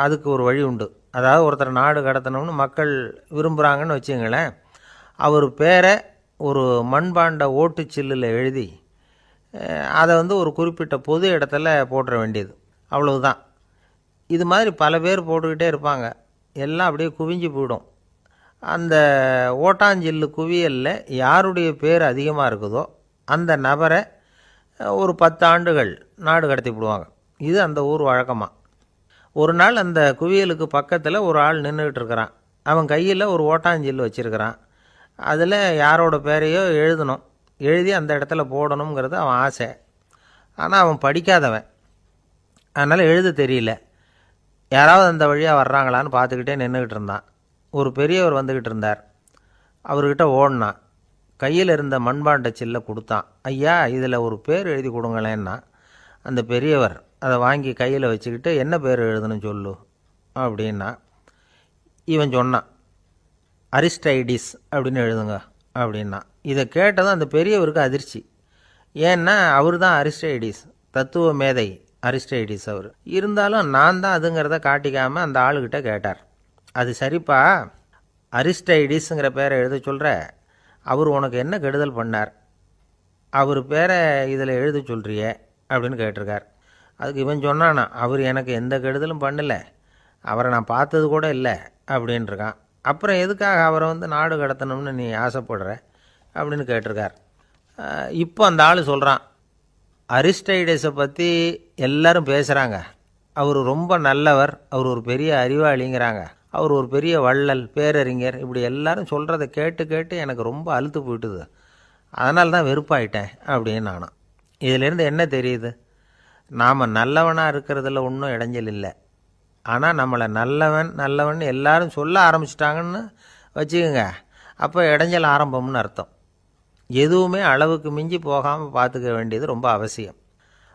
அதுக்கு ஒரு வழி உண்டு. அதாவது ஒருத்தரை நாடு கடத்தணும்னு மக்கள் விரும்புகிறாங்கன்னு வச்சுங்களேன், அவர் பேரை ஒரு மண்பாண்ட ஓட்டுச்சில்லில் எழுதி அதை ஒரு குறிப்பிட்ட பொது இடத்துல போட்டுற வேண்டியது, அவ்வளவுதான். இது மாதிரி பல பேர் போட்டுக்கிட்டே இருப்பாங்க, எல்லாம் அப்படியே குவிஞ்சு போயிடும். அந்த ஓட்டாஞ்சில்லு குவியலில் யாருடைய பேர் அதிகமாக இருக்குதோ அந்த நபரை ஒரு 10 ஆண்டுகள் நாடு கடத்தி விடுவாங்க. இது அந்த ஊர் வழக்கமாக. ஒரு நாள் அந்த குவியலுக்கு பக்கத்தில் ஒரு ஆள் நின்றுக்கிட்டு இருக்கிறான். அவன் கையில் ஒரு ஓட்டாஞ்சில்லு வச்சுருக்கிறான். அதில் யாரோட பேரையோ எழுதணும், எழுதி அந்த இடத்துல போடணுங்கிறது அவன் ஆசை. ஆனால் அவன் படிக்காதவன், அதனால் எழுத தெரியல. யாராவது அந்த வழியாக வர்றாங்களான்னு பார்த்துக்கிட்டே நின்றுக்கிட்டு இருந்தான். ஒரு பெரியவர் வந்துக்கிட்டு இருந்தார். அவர்கிட்ட ஓடினான். கையில் இருந்த மண்பாண்ட சில்லை கொடுத்தான். ஐயா, இதில் ஒரு பேர் எழுதி கொடுங்களேன்னா. அந்த பெரியவர் அதை வாங்கி கையில் வச்சுக்கிட்டு, என்ன பேர் எழுதணும் சொல்லு அப்படின்னா. இவன் சொன்னான், அரிஸ்டைடிஸ் அப்படின்னு எழுதுங்க அப்படின்னா. இதை கேட்டதும் அந்த பெரியவருக்கு அதிர்ச்சி. ஏன்னா அவர் தான் அரிஸ்டைடிஸ், தத்துவ மேதை அரிஸ்டைடிஸ் அவர். இருந்தாலும் நான் தான் அதுங்கிறத காட்டிக்காமல் அந்த ஆளுகிட்ட கேட்டார். அது சரிப்பா, அரிஸ்டைடிஸுங்கிற பேரை எழுத சொல்கிற, அவர் உனக்கு என்ன கெடுதல் பண்ணார், அவர் பேரை இதில் எழுத சொல்கிறியே அப்படின்னு கேட்டிருக்கார். அதுக்கு இவன் சொன்னானா, அவர் எனக்கு எந்த கெடுதலும் பண்ணலை, அவரை நான் பார்த்தது கூட இல்லை அப்படின்ட்டுருக்கான். அப்புறம் எதுக்காக அவரை நாடு கடத்தணும்னு நீ ஆசைப்படுற அப்படின்னு கேட்டிருக்கார். இப்போ அந்த ஆள் சொல்கிறான், அரிஸ்டைடஸை பற்றி எல்லாரும் பேசுகிறாங்க, அவர் ரொம்ப நல்லவர், அவர் ஒரு பெரிய அறிவாளிங்கிறாங்க, அவர் ஒரு பெரிய வள்ளல், பேரறிஞர், இப்படி எல்லாரும் சொல்கிறத கேட்டு கேட்டு எனக்கு ரொம்ப அலுத்து போயிட்டுது, அதனால தான் வெறுப்பாயிட்டேன் அப்படின்னு நானும். இதிலேருந்து என்ன தெரியுது, நாம் நல்லவனாக இருக்கிறதுல ஒன்றும் இடைஞ்சல் இல்லை. ஆனால் நம்மளை நல்லவன் நல்லவன் எல்லாரும் சொல்ல ஆரம்பிச்சிட்டாங்கன்னு வச்சுக்கோங்க, அப்போ இடைஞ்சல் ஆரம்பம்னு அர்த்தம். எதுவுமே அளவுக்கு மிஞ்சி போகாமல் பார்த்துக்க வேண்டியது ரொம்ப அவசியம்.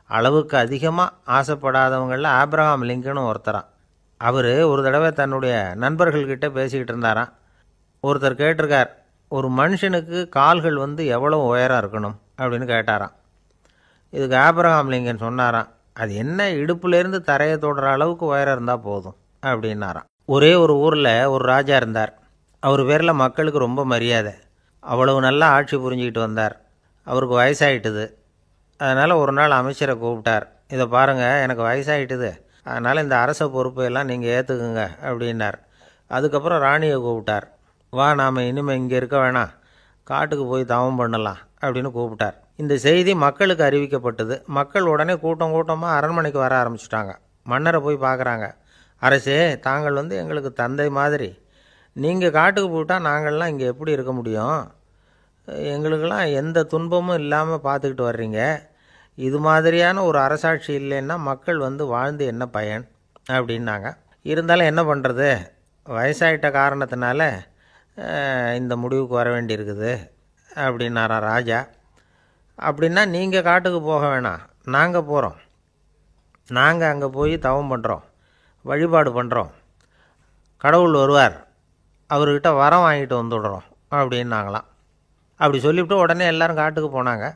அளவுக்கு அதிகமாக ஆசைப்படாதவங்களில் ஆப்ரஹாம் லிங்கனும் ஒருத்தரான். அவர் ஒரு தடவை தன்னுடைய நண்பர்கள்கிட்ட பேசிக்கிட்டு இருந்தாராம். ஒருத்தர் கேட்டிருக்கார், ஒரு மனுஷனுக்கு கால்கள் எவ்வளோ உயரம் இருக்கணும் அப்படின்னு கேட்டாராம். இதுக்கு ஆப்ரஹாம் லிங்கன் சொன்னாராம், அது என்ன, இடுப்புலேருந்து தரையை தொடுற அளவுக்கு உயரம் இருந்தால் போதும் அப்படின்னாராம். ஒரே ஒரு ஊரில் ஒரு ராஜா இருந்தார். அவர் பேரில் மக்களுக்கு ரொம்ப மரியாதை. அவ்வளவு நல்லா ஆட்சி புரிஞ்சிக்கிட்டு வந்தார். அவருக்கு வயசாகிட்டுது. அதனால் ஒரு நாள் அமைச்சரை கூப்பிட்டார். இதை பாருங்கள், எனக்கு வயசாகிட்டுது, அதனால் இந்த அரச பொறுப்பையெல்லாம் நீங்கள் ஏற்றுக்குங்க அப்படின்னார். அதுக்கப்புறம் ராணியை கூப்பிட்டார். வா, நாம் இனிமேல் இங்கே இருக்க வேணாம், காட்டுக்கு போய் தவம் பண்ணலாம் அப்படின்னு கூப்பிட்டார். இந்த செய்தி மக்களுக்கு அறிவிக்கப்பட்டது. மக்கள் உடனே கூட்டம் கூட்டமாக அரண்மனைக்கு வர ஆரம்பிச்சிட்டாங்க. மன்னரை போய் பார்க்குறாங்க. அரசே, தாங்கள் எங்களுக்கு தந்தை மாதிரி, நீங்கள் காட்டுக்கு போயிட்டால் நாங்கள்லாம் இங்கே எப்படி இருக்க முடியும், எங்களுக்கெல்லாம் எந்த துன்பமும் இல்லாமல் பார்த்துக்கிட்டு வர்றீங்க, இது மாதிரியான ஒரு அரசாட்சி இல்லைன்னா மக்கள் வாழ்ந்து என்ன பயன் அப்படின்னாங்க. இருந்தாலும் என்ன பண்ணுறது, வயசாயிட்ட காரணத்தினால இந்த முடிவுக்கு வர வேண்டியிருக்குது அப்படின்னாராம் ராஜா. அப்படின்னா நீங்கள் காட்டுக்கு போக வேணாம், நாங்கள் போகிறோம், நாங்கள் அங்கே போய் தவம் பண்ணுறோம், வழிபாடு பண்ணுறோம், கடவுள் வருவார், அவர்கிட்ட வரம் வாங்கிட்டு வந்துடுறோம் அப்படின்னாங்களாம். அப்படி சொல்லிவிட்டு உடனே எல்லோரும் காட்டுக்கு போனாங்க.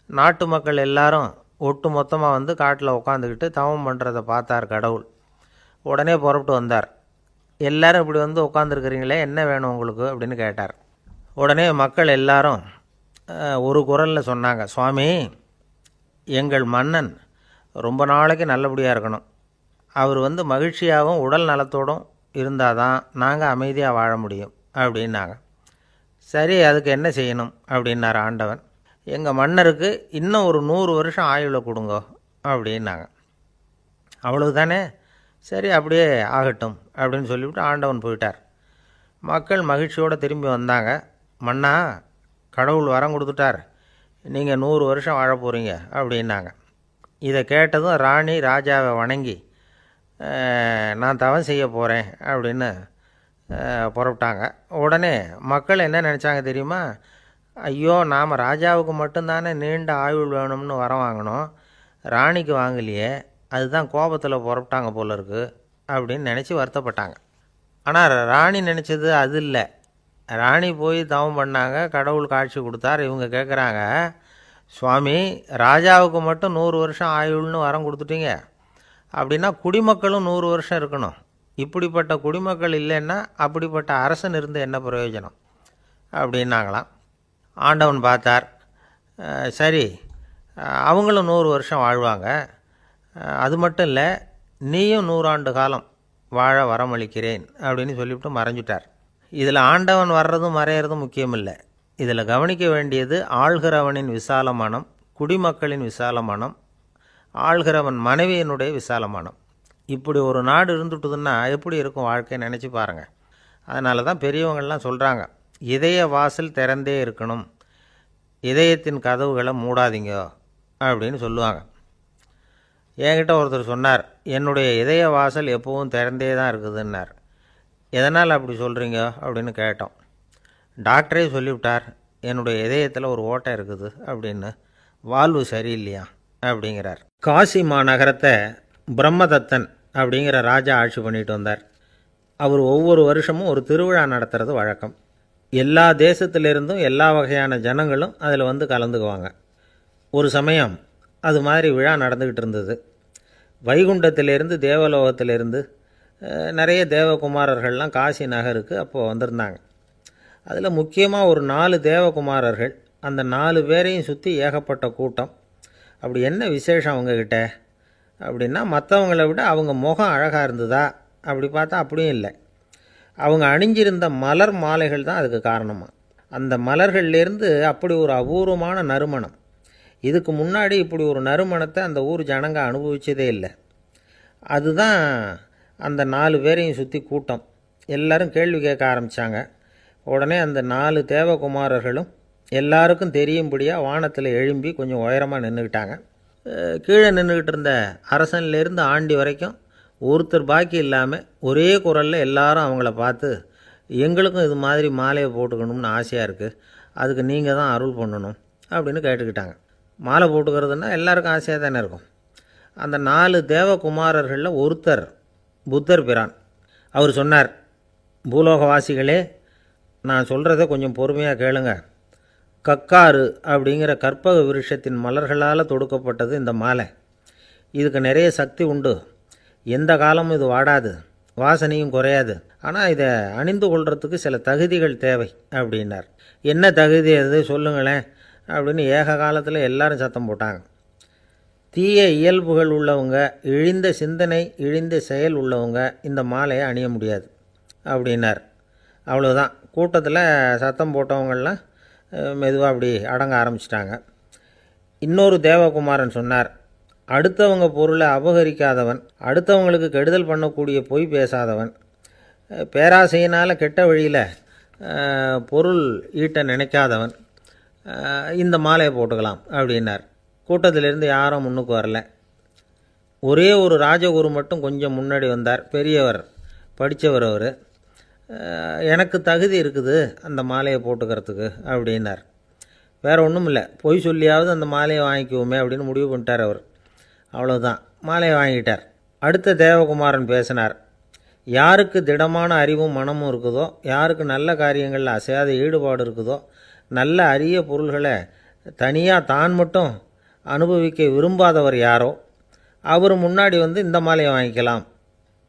நாட்டு மக்கள் எல்லாரும் ஒட்டு மொத்தமாக காட்டில் உட்காந்துக்கிட்டு தவம் பண்ணுறதை பார்த்தார் கடவுள். உடனே புறப்பட்டு வந்தார். எல்லோரும் இப்படி உட்காந்துருக்கிறீங்களே, என்ன வேணும் உங்களுக்கு அப்படின்னு கேட்டார். உடனே மக்கள் எல்லாரும் ஒரு குரலில் சொன்னாங்க, சுவாமி, எங்கள் மன்னன் ரொம்ப நாளைக்கு நல்லபடியாக இருக்கணும், அவர் மகிழ்ச்சியாகவும் உடல் நலத்தோடும் இருந்தால் தான் நாங்கள் அமைதியாக வாழ முடியும் அப்படின்னாங்க. சரி, அதுக்கு என்ன செய்யணும் அப்படின்னார் ஆண்டவன். எங்கள் மன்னருக்கு இன்னும் ஒரு 100 வருஷம் ஆயுளை கொடுங்க அப்படின்னாங்க. அவ்வளவு தானே, சரி அப்படியே ஆகட்டும் அப்படின்னு சொல்லிவிட்டு ஆண்டவன் போயிட்டார். மக்கள் மகிழ்ச்சியோடு திரும்பி வந்தாங்க. மன்னா, கடவுள் வரம் கொடுத்துட்டார், நீங்கள் 100 வருஷம் வாழ போகிறீங்க அப்படின்னாங்க. இதை கேட்டதும் ராணி ராஜாவை வணங்கி, நான் தவம் செய்ய போகிறேன் அப்படின்னு புறப்பட்டாங்க. உடனே மக்கள் என்ன நினச்சாங்க தெரியுமா, ஐயோ, நாம் ராஜாவுக்கு மட்டும்தானே நீண்ட ஆயுள் வேணும்னு வரம் வாங்கினோம், ராணிக்கு வாங்கலையே, அதுதான் கோபத்தில் புறப்பட்டாங்க போல இருக்குது அப்படின்னு நினச்சி வருத்தப்பட்டாங்க. ஆனால் ராணி நினச்சது அது இல்லை. ராணி போய் தவம் பண்ணாங்க, கடவுள் காட்சி கொடுத்தார். இவங்க கேட்குறாங்க, சுவாமி, ராஜாவுக்கு மட்டும் 100 வருஷம் ஆயுள்னு வரம் கொடுத்துட்டீங்க, அப்படின்னா குடிமக்களும் 100 வருஷம் இருக்கணும். இப்படிப்பட்ட குடிமக்கள் இல்லைன்னா அப்படிப்பட்ட அரசன் இருந்து என்ன பிரயோஜனம் அப்படின்னாங்களாம். ஆண்டவன் பார்த்தார், சரி அவங்களும் 100 வருஷம் வாழ்வாங்க, அது மட்டும் இல்லை நீயும் 100 ஆண்டு காலம் வாழ வரமளிக்கிறேன் அப்படின்னு சொல்லிவிட்டு மறைஞ்சிட்டார். இதில் ஆண்டவன் வர்றதும் மறையிறதும் முக்கியம் இல்லை. இதில் கவனிக்க வேண்டியது ஆள்கிறவனின் விசால மனம், குடிமக்களின் விசால மனம், ஆள்கிறவன் மனைவியினுடைய விசால மனம். இப்படி ஒரு நாடு இருந்துட்டுதுன்னா எப்படி இருக்கும் வாழ்க்கை நினச்சி பாருங்கள். அதனால தான் பெரியவங்கள்லாம் சொல்கிறாங்க, இதய வாசல் திறந்தே இருக்கணும், இதயத்தின் கதவுகளை மூடாதீங்க அப்படின்னு சொல்லுவாங்க. என்கிட்ட ஒருத்தர் சொன்னார், என்னுடைய இதய வாசல் எப்பவும் திறந்தே தான் இருக்குதுன்னார். எதனால் அப்படி சொல்கிறீங்க அப்படின்னு கேட்டோம். டாக்டரே சொல்லிவிட்டார், என்னுடைய இதயத்தில் ஒரு ஓட்டை இருக்குது அப்படின்னு, வால்வு சரியில்லையா அப்படிங்கிறார். காசி மாநகரத்தை பிரம்மதத்தன் அப்படிங்கிற ராஜா ஆட்சி பண்ணிட்டு வந்தார். அவர் ஒவ்வொரு வருஷமும் ஒரு திருவிழா நடத்துறது வழக்கம். எல்லா தேசத்திலிருந்தும் எல்லா வகையான ஜனங்களும் அதில் வந்து கலந்துக்குவாங்க. ஒரு சமயம் அது மாதிரி விழா நடந்துக்கிட்டு இருந்தது. வைகுண்டத்திலேருந்து தேவலோகத்திலேருந்து நிறைய தேவகுமாரர்கள்லாம் காசி நகருக்கு அப்போது வந்திருந்தாங்க. அதில் முக்கியமாக ஒரு 4 தேவகுமாரர்கள், அந்த 4 பேரையும் சுற்றி ஏகப்பட்ட கூட்டம். அப்படி என்ன விசேஷம் அவங்கக்கிட்ட அப்படின்னா, மற்றவங்கள விட அவங்க முகம் அழகாக இருந்ததா அப்படி பார்த்தா அப்படியும் இல்லை. அவங்க அணிஞ்சிருந்த மலர் மாலைகள் தான் அதுக்கு காரணமாக. அந்த மலர்கள்லேருந்து அப்படி ஒரு அபூர்வமான நறுமணம். இதுக்கு முன்னாடி இப்படி ஒரு நறுமணத்தை அந்த ஊர் ஜனங்க அனுபவிச்சதே இல்லை. அதுதான் அந்த 4 பேரையும் சுற்றி கூட்டம். எல்லாரும் கேள்வி கேட்க ஆரம்பித்தாங்க. உடனே அந்த 4 தேவகுமாரர்களும் எல்லாருக்கும் தெரியும்படியாக வானத்தில் எழும்பி கொஞ்சம் உயரமாக நின்றுக்கிட்டாங்க. கீழே நின்றுக்கிட்டு இருந்த அரசன்லேருந்து ஆண்டி வரைக்கும் ஒருத்தர் பாக்கி இல்லாமல் ஒரே குரலில் எல்லாரும் அவங்கள பார்த்து, எங்களுக்கும் இது மாதிரி மாலையை போட்டுக்கணும்னு ஆசையாக இருக்குது, அதுக்கு நீங்கள் தான் அருள் பண்ணணும் அப்படின்னு கேட்டுக்கிட்டாங்க. மாலை போட்டுக்கிறதுனா எல்லாருக்கும் ஆசையாக தானே இருக்கும். அந்த 4 தேவகுமாரர்களில் ஒருத்தர் புத்தர் பிரான். அவர் சொன்னார், பூலோகவாசிகளே, நான் சொல்கிறத கொஞ்சம் பொறுமையாக கேளுங்க. கக்காரு அப்படிங்கிற கற்பக விருஷத்தின் மலர்களால் தொடுக்கப்பட்டது இந்த மாலை. இதுக்கு நிறைய சக்தி உண்டு, எந்த காலமும் இது வாடாது, வாசனையும் குறையாது. ஆனால் இதை அணிந்து கொள்றதுக்கு சில தகுதிகள் தேவை அப்படின்னார். என்ன தகுதி அது சொல்லுங்களேன் அப்படின்னு ஏக காலத்தில் எல்லாரும் சத்தம் போட்டாங்க. தீய இயல்புகள் உள்ளவங்க, இழிந்த சிந்தனை, இழிந்த செயல் உள்ளவங்க இந்த மாலையை அணிய முடியாது அப்படின்னார். அவ்வளோதான். கூட்டத்தில் சத்தம் போட்டவங்கள்லாம் மெதுவாக அப்படி அடங்க ஆரம்பிச்சிட்டாங்க. இன்னொரு தேவகுமாரன் சொன்னார், அடுத்தவங்க பொருளை அபகரிக்காதவன், அடுத்தவங்களுக்கு கெடுதல் பண்ணக்கூடிய பொய் பேசாதவன், பேராசையினால் கெட்ட வழியில் பொருள் ஈட்ட நினைக்காதவன் இந்த மாலையை போட்டுக்கலாம் அப்படின்னார். கூட்டத்திலிருந்து யாரும் முன்னுக்கு வரல. ஒரே ஒரு ராஜகுரு மட்டும் கொஞ்சம் முன்னாடி வந்தார். பெரியவர், படித்தவர் அவர். எனக்கு தகுதி இருக்குது அந்த மாலையை போட்டுக்கிறதுக்கு அப்படின்னார். வேறு ஒன்றும் இல்லை, பொய் சொல்லியாவது அந்த மாலையை வாங்கிக்குவோமே அப்படின்னு முடிவு பண்ணிட்டார் அவர். அவ்வளோதான், மாலையை வாங்கிட்டார். அடுத்த தேவகுமாரன் பேசினார். யாருக்கு திடமான அறிவும் மனமும் இருக்குதோ, யாருக்கு நல்ல காரியங்களில் அசையாத ஈடுபாடு இருக்குதோ, நல்ல அரிய பொருள்களை தனியாக தான் மட்டும் அனுபவிக்க விரும்பாதவர் யாரோ அவர் முன்னாடி வந்து இந்த மாலையை வாங்கிக்கலாம்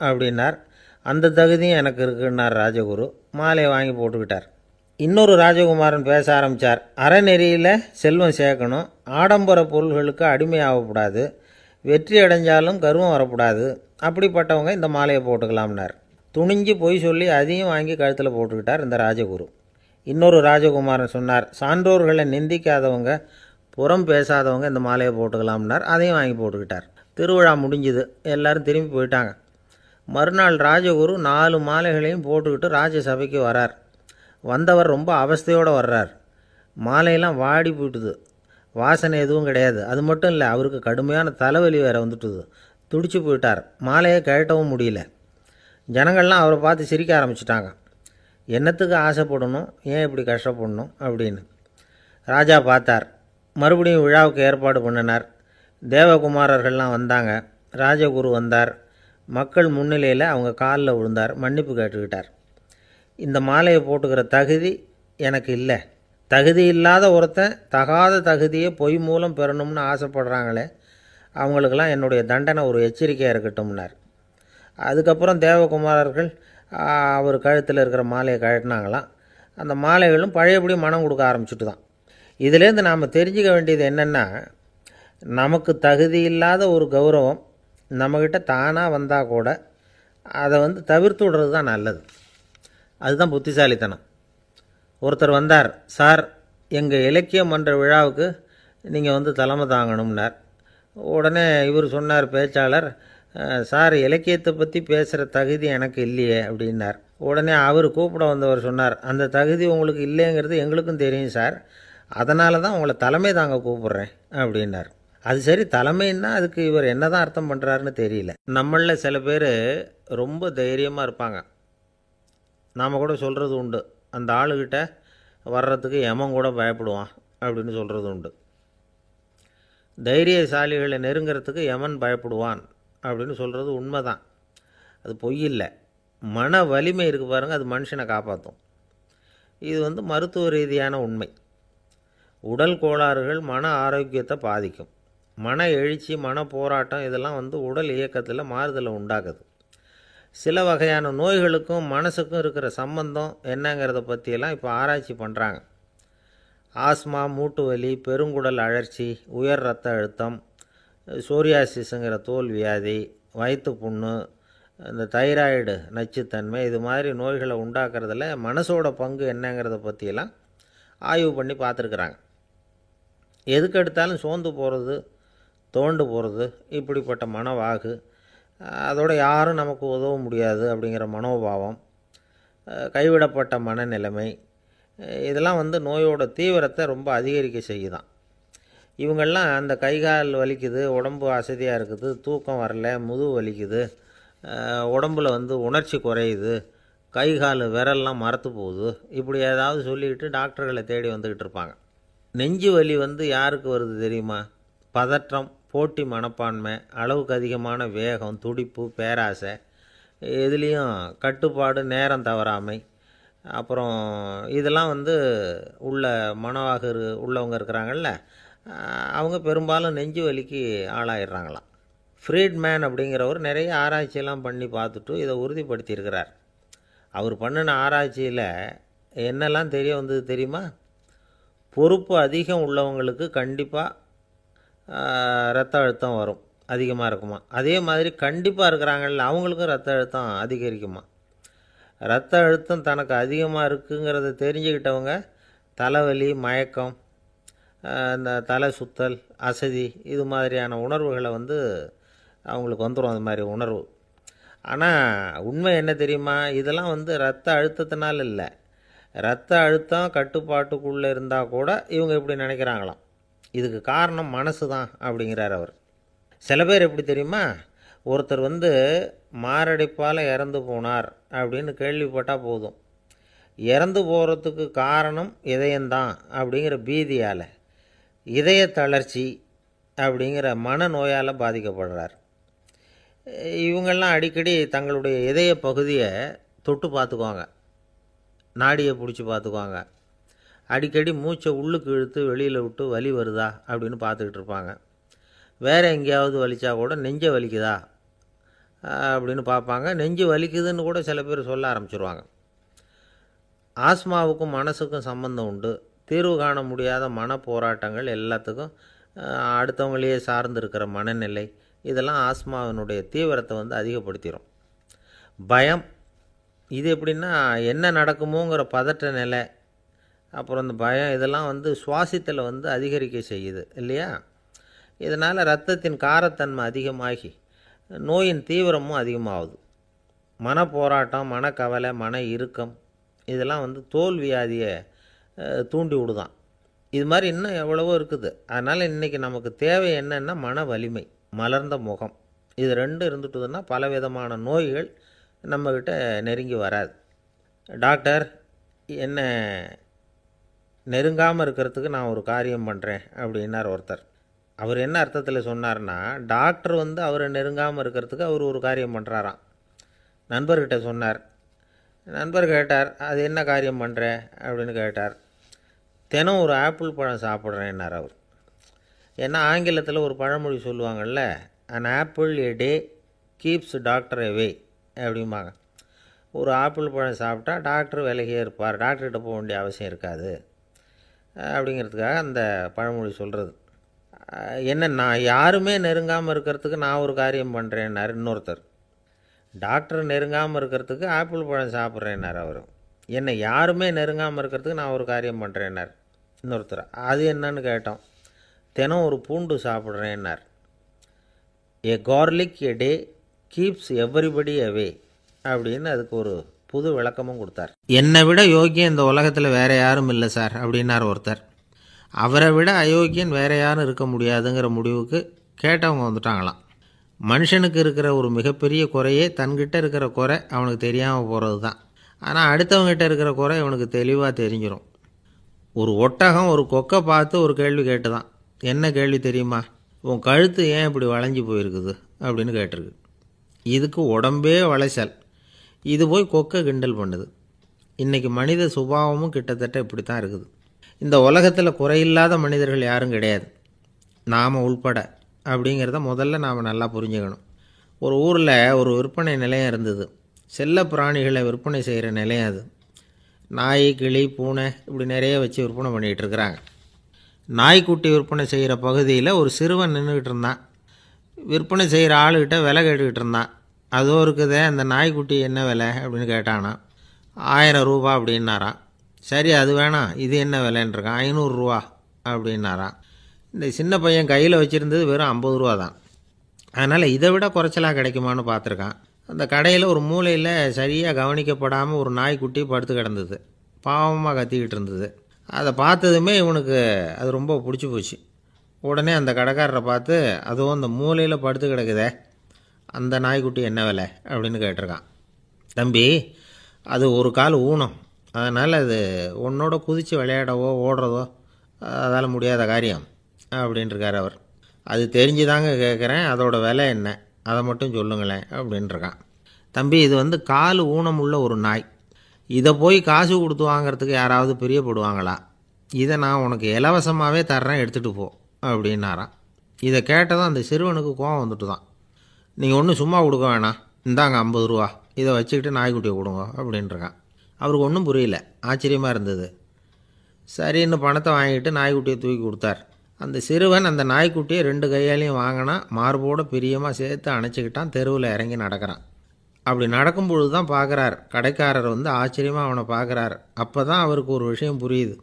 அப்படின்னார். அந்த தகுதியும் எனக்கு இருக்குன்னார் ராஜகுரு. மாலையை வாங்கி போட்டுக்கிட்டார். இன்னொரு ராஜகுமாரன் பேச ஆரம்பித்தார். அறநெறியில் செல்வம் சேர்க்கணும், ஆடம்பர பொருள்களுக்கு அடிமையாகக்கூடாது, வெற்றி அடைஞ்சாலும் கர்வம் வரக்கூடாது, அப்படிப்பட்டவங்க இந்த மாலையை போட்டுக்கலாம்னார். துணிஞ்சு பொய் சொல்லி அதையும் வாங்கி கழுத்தில் போட்டுக்கிட்டார் இந்த ராஜகுரு. இன்னொரு ராஜகுமாரன் சொன்னார், சான்றோர்களை நிந்திக்காதவங்க, புறம் பேசாதவங்க இந்த மாலையை போட்டுக்கலாம்னார். அதையும் வாங்கி போட்டுக்கிட்டார். திருவிழா முடிஞ்சுது, எல்லோரும் திரும்பி போயிட்டாங்க. மறுநாள் ராஜகுரு 4 மாலைகளையும் போட்டுக்கிட்டு ராஜசபைக்கு வரார். வந்தவர் ரொம்ப அவஸ்தையோடு வர்றார். மாலையெல்லாம் வாடி போயிட்டுது, வாசனை எதுவும் கிடையாது. அது மட்டும் இல்லை, அவருக்கு கடுமையான தலைவலி வேறு வந்துட்டுது. துடிச்சு போயிட்டார். மாலையை கழட்டவும் முடியல. ஜனங்கள்லாம் அவரை பார்த்து சிரிக்க ஆரம்பிச்சிட்டாங்க. என்னத்துக்கு ஆசைப்படணும், ஏன் இப்படி கஷ்டப்படணும் அப்படின்னு. ராஜா பார்த்தார். மறுபடியும் விழாவுக்கு ஏற்பாடு பண்ணினார். தேவகுமாரர்கள்லாம் வந்தாங்க. ராஜகுரு வந்தார். மக்கள் முன்னிலையில் அவங்க காலில் விழுந்தார், மன்னிப்பு கேட்டுக்கிட்டார். இந்த மாலையை போட்டுக்கிற தகுதி எனக்கு இல்லை, தகுதி இல்லாத ஒருத்தன் தகாத தகுதியை பொய் மூலம் பெறணும்னு ஆசைப்படுறாங்களே, அவங்களுக்கெல்லாம் என்னுடைய தண்டனை ஒரு எச்சரிக்கையாக இருக்கட்டும்னார். அதுக்கப்புறம் தேவகுமாரர்கள் அவர் கழுத்தில் இருக்கிற மாலையை கழட்டினாங்களாம். அந்த மாலைகளும் பழையபடி மனம் கொடுக்க ஆரம்பிச்சுட்டு தான். இதிலேருந்து நாம் தெரிஞ்சுக்க வேண்டியது என்னென்னா, நமக்கு தகுதி இல்லாத ஒரு கௌரவம் நம்மக்கிட்ட தானாக வந்தால் கூட அதை தவிர்த்து விடுறது தான் நல்லது. அதுதான் புத்திசாலித்தனம். ஒருத்தர் வந்தார், சார் எங்கள் இலக்கிய மன்ற விழாவுக்கு நீங்கள் தலைமை தாங்கணும்னார். உடனே இவர் சொன்னார், பேச்சாளர், சார் இலக்கியத்தை பற்றி பேசுகிற தகுதி எனக்கு இல்லையே அப்படின்னார். உடனே அவர் கூப்பிட வந்தவர் சொன்னார், அந்த தகுதி உங்களுக்கு இல்லைங்கிறது எங்களுக்கும் தெரியும் சார், அதனால தான் உங்களை தலைமை தாங்க கூப்பிட்றேன் அப்படின்னார். அது சரி, தலைமைன்னா அதுக்கு இவர் என்ன தான் அர்த்தம் பண்ணுறாருன்னு தெரியல. நம்மளில் சில பேர் ரொம்ப தைரியமாக இருப்பாங்க. நாம் கூட சொல்கிறது உண்டு, அந்த ஆளுகிட்ட வர்றதுக்கு யமன் கூட பயப்படுவான் அப்படின்னு சொல்கிறது உண்டு. தைரியசாலிகளை நெருங்கிறதுக்கு யமன் பயப்படுவான் அப்படின்னு சொல்கிறது உண்மை தான். அது பொய் இல்லை. மன வலிமை இருக்குது பாருங்கள், அது மனுஷனை காப்பாற்றும். இது மருத்துவ ரீதியான உண்மை. உடல் கோளாறுகள் மன ஆரோக்கியத்தை பாதிக்கும். மன எழுச்சி, மன போராட்டம் இதெல்லாம் உடல் இயக்கத்தில் மாறுதலை உண்டாக்குது. சில வகையான நோய்களுக்கும் மனசுக்கும் இருக்கிற சம்பந்தம் என்னங்கிறத பற்றியெல்லாம் இப்போ ஆராய்ச்சி பண்ணுறாங்க. ஆஸ்மா, மூட்டு வலி, பெருங்குடல் அழற்சி, உயர் இரத்த அழுத்தம், சோரியாசிஸுங்கிற தோல் வியாதி, வயிற்று புண்ணு, இந்த தைராய்டு நச்சுத்தன்மை, இது மாதிரி நோய்களை உண்டாக்குறதுல மனசோட பங்கு என்னங்கிறத பற்றியெல்லாம் ஆய்வு பண்ணி பார்த்துருக்குறாங்க. எதுக்கு எடுத்தாலும் சோர்ந்து போகிறது, தோண்டு போகிறது, இப்படிப்பட்ட மனவாகு, அதோட யாரும் நமக்கு உதவ முடியாது அப்படிங்கிற மனோபாவம், கைவிடப்பட்ட மனநிலைமை, இதெல்லாம் நோயோட தீவிரத்தை ரொம்ப அதிகரிக்க செய்யுதான். இவங்கெல்லாம் அந்த கைகால் வலிக்குது, உடம்பு அசதியாக இருக்குது, தூக்கம் வரல, முதுகு வலிக்குது, உடம்பில் உணர்ச்சி குறையுது, கைகால் விரல்லாம் மரத்து போகுது, இப்படி ஏதாவது சொல்லிக்கிட்டு டாக்டர்களை தேடி வந்துக்கிட்டு இருப்பாங்க. நெஞ்சு வலி யாருக்கு வருது தெரியுமா? பதற்றம், போட்டி மனப்பான்மை, அளவுக்கு அதிகமான வேகம், துடிப்பு, பேராசை, எதுலேயும் கட்டுப்பாடு, நேரம் தவறாமை, அப்புறம் இதெல்லாம் உள்ள மனவாக உள்ளவங்க இருக்கிறாங்கல்ல, அவங்க பெரும்பாலும் நெஞ்சு வலிக்கு ஆளாயிடுறாங்களாம். ஃப்ரீட்மேன் அப்படிங்கிறவர் நிறைய ஆராய்ச்சியெல்லாம் பண்ணி பார்த்துட்டு இதை உறுதிப்படுத்தியிருக்கிறார். அவர் பண்ணின ஆராய்ச்சியில் என்னெல்லாம் தெரிய வந்தது தெரியுமா? பொறுப்பு அதிகம் உள்ளவங்களுக்கு கண்டிப்பாக இரத்த அழுத்தம் வரும், அதிகமாக இருக்குமா. அதே மாதிரி கண்டிப்பாக இருக்கிறாங்கல்ல, அவங்களுக்கும் இரத்த அழுத்தம் அதிகரிக்குமா. இரத்த அழுத்தம் தனக்கு அதிகமாக இருக்குங்கிறத தெரிஞ்சுக்கிட்டவங்க தலைவலி, மயக்கம், இந்த தலை சுத்தல், அசதி, இது மாதிரியான உணர்வுகளை அவங்களுக்கு வந்துடும், அது மாதிரி உணர்வு. ஆனால் உண்மை என்ன தெரியுமா? இதெல்லாம் இரத்த அழுத்தத்தினால இல்லை, இரத்த அழுத்தம் கட்டுப்பாட்டுக்குள்ளே இருந்தால் கூட இவங்க இப்படி நினைக்கிறாங்களாம். இதுக்கு காரணம் மனசு தான் அப்படிங்கிறார் அவர். சில பேர் எப்படி தெரியுமா? ஒருத்தர் மாரடைப்பால் இறந்து போனார் அப்படின்னு கேள்விப்பட்டால் போதும், இறந்து போகிறதுக்கு காரணம் இதயம்தான் அப்படிங்கிற பீதியால், இதய தளர்ச்சி அப்படிங்கிற மனநோயால் பாதிக்கப்படுறார். இவங்கெல்லாம் அடிக்கடி தங்களுடைய இதய பகுதியை தொட்டு பார்த்துக்குவாங்க, நாடியை பிடிச்சி பார்த்துக்குவாங்க, அடிக்கடி மூச்சை உள்ளுக்கு இழுத்து வெளியில் விட்டு வலி வருதா அப்படின்னு பார்த்துக்கிட்டு இருப்பாங்க. வேறு எங்கேயாவது வலிச்சா கூட நெஞ்சை வலிக்குதா அப்படின்னு பார்ப்பாங்க. நெஞ்சு வலிக்குதுன்னு கூட சில பேர் சொல்ல ஆரம்பிச்சிருவாங்க. ஆஸ்மாவுக்கும் மனசுக்கும் சம்பந்தம் உண்டு. தீர்வு காண முடியாத மன போராட்டங்கள் எல்லாத்துக்கும் அடுத்தவங்களையே சார்ந்து இருக்கிற மனநிலை, இதெல்லாம் ஆஸ்மாவினுடைய தீவிரத்தை அதிகப்படுத்திடும். பயம், இது எப்படின்னா என்ன நடக்குமோங்கிற பதற்ற நிலை, அப்புறம் இந்த பயம், இதெல்லாம் சுவாசித்தலை அதிகரிக்க செய்யுது இல்லையா. இதனால் இரத்தத்தின் காரத்தன்மை அதிகமாகி நோயின் தீவிரமும் அதிகமாகுது. மன போராட்டம், மனக்கவலை, மன இறுக்கம், இதெல்லாம் தோல் வியாதியை தூண்டி விடுதான். இது மாதிரி இன்னும் எவ்வளவோ இருக்குது. அதனால் இன்றைக்கி நமக்கு தேவை என்னென்னா மன வலிமை, மலர்ந்த முகம், இது ரெண்டு இருந்துட்டுதுன்னா பலவிதமான நோய்கள் நம்மக்கிட்ட நெருங்கி வராது. டாக்டர் என்ன நெருங்காமல் இருக்கிறதுக்கு நான் ஒரு காரியம் பண்ணுறேன் அப்படின்னார் ஒருத்தர். அவர் என்ன அர்த்தத்தில் சொன்னார்னா, டாக்டர் அவரை நெருங்காமல் இருக்கிறதுக்கு அவர் ஒரு காரியம் பண்ணுறாராம். நண்பர்கிட்ட சொன்னார். நண்பர் கேட்டார், அது என்ன காரியம் பண்ணுற அப்படின்னு கேட்டார். தினம் ஒரு ஆப்பிள் பழம் சாப்பிட்றேன்னார் அவர். ஏன்னா ஆங்கிலத்தில் ஒரு பழமொழி சொல்லுவாங்கள்ல, an apple a day keeps doctor away அப்படிம்பாங்க. ஒரு ஆப்பிள் பழம் சாப்பிட்டா டாக்டர் விலகியே இருப்பார், டாக்டர்கிட்ட போக வேண்டிய அவசியம் இருக்காது. அப்படிங்கிறதுக்காக அந்த பழமொழி சொல்கிறது. என்ன, நான் யாருமே நெருங்காமல் இருக்கிறதுக்கு நான் ஒரு காரியம் பண்ணுறேன்னார் இன்னொருத்தர். டாக்டர் நெருங்காமல் இருக்கிறதுக்கு ஆப்பிள் பழம் சாப்பிட்றேன்னார் அவர். என்னை யாருமே நெருங்காமல் இருக்கிறதுக்கு நான் ஒரு காரியம் பண்ணுறேன்னார் இன்னொருத்தர். அது என்னன்னு கேட்டோம். தினம் ஒரு பூண்டு சாப்பிட்றேன்னார். ஏ கார்லிக் எ டே கீப்ஸ் எவ்ரிபடி அவே அப்படின்னு அதுக்கு ஒரு புது விளக்கமும் கொடுத்தார். என்னை விட யோக்கியம் இந்த உலகத்தில் வேறு யாரும் இல்லை சார் அப்படின்னார் ஒருத்தர். அவரை விட அயோக்கியன் வேறு யாரும் இருக்க முடியாதுங்கிற முடிவுக்கு கேட்டவங்க வந்துட்டாங்களாம். மனுஷனுக்கு இருக்கிற ஒரு மிகப்பெரிய குறையே தன்கிட்ட இருக்கிற குறை அவனுக்கு தெரியாமல் போகிறது தான். ஆனால் அடுத்தவங்ககிட்ட இருக்கிற குறை இவனுக்கு தெளிவாக தெரிஞ்சிடும். ஒரு ஒட்டகம் ஒரு கொக்கை பார்த்து ஒரு கேள்வி கேட்டு தான். என்ன கேள்வி தெரியுமா? உன் கழுத்து ஏன் இப்படி வளைஞ்சி போயிருக்குது அப்படின்னு கேட்டிருக்கு. இதுக்கு உடம்பே வளைச்சல். இது போய் கொக்கை கிண்டல் பண்ணுது. இன்றைக்கி மனித சுபாவமும் கிட்டத்தட்ட இப்படி தான் இருக்குது. இந்த உலகத்தில் குறையில்லாத மனிதர்கள் யாரும் கிடையாது, நாம் உள்பட. அப்படிங்கிறத முதல்ல நாம் நல்லா புரிஞ்சுக்கணும். ஒரு ஊரில் ஒரு விற்பனை நிலையம் இருந்தது. செல்ல பிராணிகளை விற்பனை செய்கிற நிலையம் அது. நாய், கிளி, பூனை இப்படி நிறைய வச்சு விற்பனை பண்ணிகிட்டு இருக்கிறாங்க. நாய்க்குட்டி விற்பனை செய்கிற பகுதியில் ஒரு சிறுவன் நின்றுக்கிட்டு இருந்தான். விற்பனை செய்கிற ஆளுகிட்ட விலை கேட்டுக்கிட்டு இருந்தான். அதோ இருக்குதே அந்த நாய்க்குட்டி என்ன விலை அப்படின்னு கேட்டானா. 1000 ரூபா அப்படின்னாரான். சரி, அது வேணாம், இது என்ன விலைன்றிருக்கான். 500 ரூபா அப்படின்னாரான். இந்த சின்ன பையன் கையில் வச்சுருந்தது வெறும் 50 ரூபா தான். அதனால் இதை விட குறைச்சலாக கிடைக்குமான்னு பார்த்துருக்கான். அந்த கடையில் ஒரு மூலையில் சரியாக கவனிக்கப்படாமல் ஒரு நாய்க்குட்டி படுத்து கிடந்தது. பாவமாக கத்திக்கிட்டு இருந்தது. அதை பார்த்ததுமே இவனுக்கு அது ரொம்ப பிடிச்சி போச்சு. உடனே அந்த கடைக்காரரை பார்த்து, அதுவும் அந்த மூலையில் படுத்து கிடக்குதே அந்த நாய்க்குட்டி என்ன விலை அப்படின்னு கேட்டிருக்கான். தம்பி, அது ஒரு கால் ஊனம், அதனால் அது உன்னோட குதித்து விளையாடவோ ஓடுறதோ அதால் முடியாத காரியம் அப்படின்ட்டுருக்கார் அவர். அது தெரிஞ்சுதாங்க கேட்குறேன், அதோட விலை என்ன அதை மட்டும் சொல்லுங்களேன் அப்படின்ட்டுருக்கான். தம்பி, இது கால் ஊனம் உள்ள ஒரு நாய். இதை போய் காசு கொடுத்து வாங்கிறதுக்கு யாராவது பிரியப்படுவாங்களா? இதை நான் உனக்கு இலவசமாகவே தர்றேன், எடுத்துகிட்டு போ அப்படின்னாரான். இதை கேட்டதும் அந்த சிறுவனுக்கு கோவம் வந்துட்டு தான். நீங்கள் ஒன்றும் சும்மா கொடுக்க வேணாம், இந்தாங்க 50 ரூபா, இதை வச்சுக்கிட்டு நாய்க்குட்டியை கொடுங்க அப்படின்ட்டுருக்கான். அவருக்கு ஒன்றும் புரியல, ஆச்சரியமாக இருந்தது. சரின்னு பணத்தை வாங்கிட்டு நாய்க்குட்டியை தூக்கி கொடுத்தார். அந்த சிறுவன் அந்த நாய்க்குட்டியை 2 கையாலையும் வாங்கினா, மார்போடு பிரியமாக சேர்த்து அணைச்சிக்கிட்டான். தெருவில் இறங்கி நடக்கிறான். அப்படி நடக்கும்பொழுது தான் பார்க்குறார், கடைக்காரர் ஆச்சரியமாக அவனை பார்க்குறார். அப்போ தான் அவருக்கு ஒரு விஷயம் புரியுது.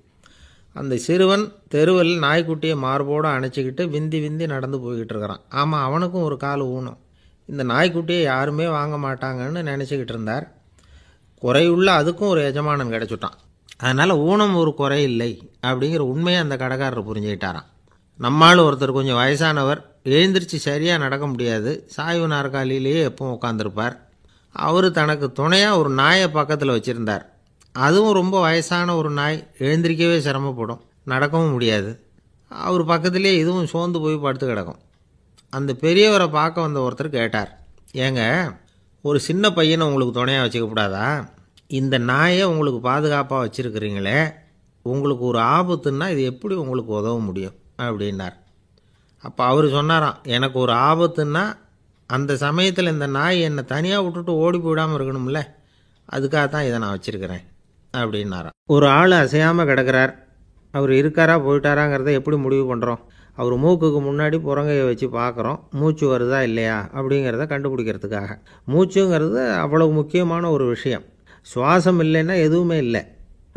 அந்த சிறுவன் தெருவில் நாய்க்குட்டியை மார்போடு அணைச்சிக்கிட்டு விந்தி விந்தி நடந்து போய்கிட்டு இருக்கிறான். ஆமாம், அவனுக்கும் ஒரு கால் ஊனம். இந்த நாய்க்குட்டியை யாருமே வாங்க மாட்டாங்கன்னு நினச்சிக்கிட்டு இருந்தார். குறையுள்ள அதுக்கும் ஒரு எஜமானன் கிடச்சுட்டான். அதனால் ஊனம் ஒரு குறை இல்லை அப்படிங்கிற உண்மையை அந்த கடைக்காரர் புரிஞ்சுக்கிட்டாரான். நம்மால் ஒருத்தர் கொஞ்சம் வயசானவர், எழுந்திரிச்சு சரியாக நடக்க முடியாது, சாய்வு நாற்காலியிலேயே எப்பவும் உட்காந்துருப்பார். அவர் தனக்கு துணையாக ஒரு நாயை பக்கத்தில் வச்சுருந்தார். அதுவும் ரொம்ப வயசான ஒரு நாய், எழுந்திரிக்கவே சிரமப்படும், நடக்கவும் முடியாது. அவர் பக்கத்துலேயே இதுவும் சோர்ந்து போய் படுத்து கிடக்கும். அந்த பெரியவரை பார்க்க வந்த ஒருத்தர் கேட்டார், ஏங்க, ஒரு சின்ன பையனை உங்களுக்கு துணையாக வச்சுக்கப்படாதா? இந்த நாயை உங்களுக்கு பாதுகாப்பாக வச்சுருக்கிறீங்களே, உங்களுக்கு ஒரு ஆபத்துன்னா இது எப்படி உங்களுக்கு உதவ முடியும் அப்படின்னார். அப்போ அவர் சொன்னாராம், எனக்கு ஒரு ஆபத்துன்னா அந்த சமயத்தில் இந்த நாய் என்னை தனியாக விட்டுட்டு ஓடி போயிடாமல் இருக்கணும்ல, அதுக்காக தான் இதை நான் வச்சுருக்கிறேன் அப்படின்னாராம். ஒரு ஆள் அசையாமல் கிடக்கிறார். அவர் இருக்காரா போயிட்டாராங்கிறத எப்படி முடிவு பண்ணுறோம்? அவர் மூக்குக்கு முன்னாடி புறங்கையை வச்சு பார்க்குறோம், மூச்சு வருதா இல்லையா அப்படிங்கிறத கண்டுபிடிக்கிறதுக்காக. மூச்சுங்கிறது அவ்வளவு முக்கியமான ஒரு விஷயம். சுவாசம் இல்லைன்னா எதுவுமே இல்லை.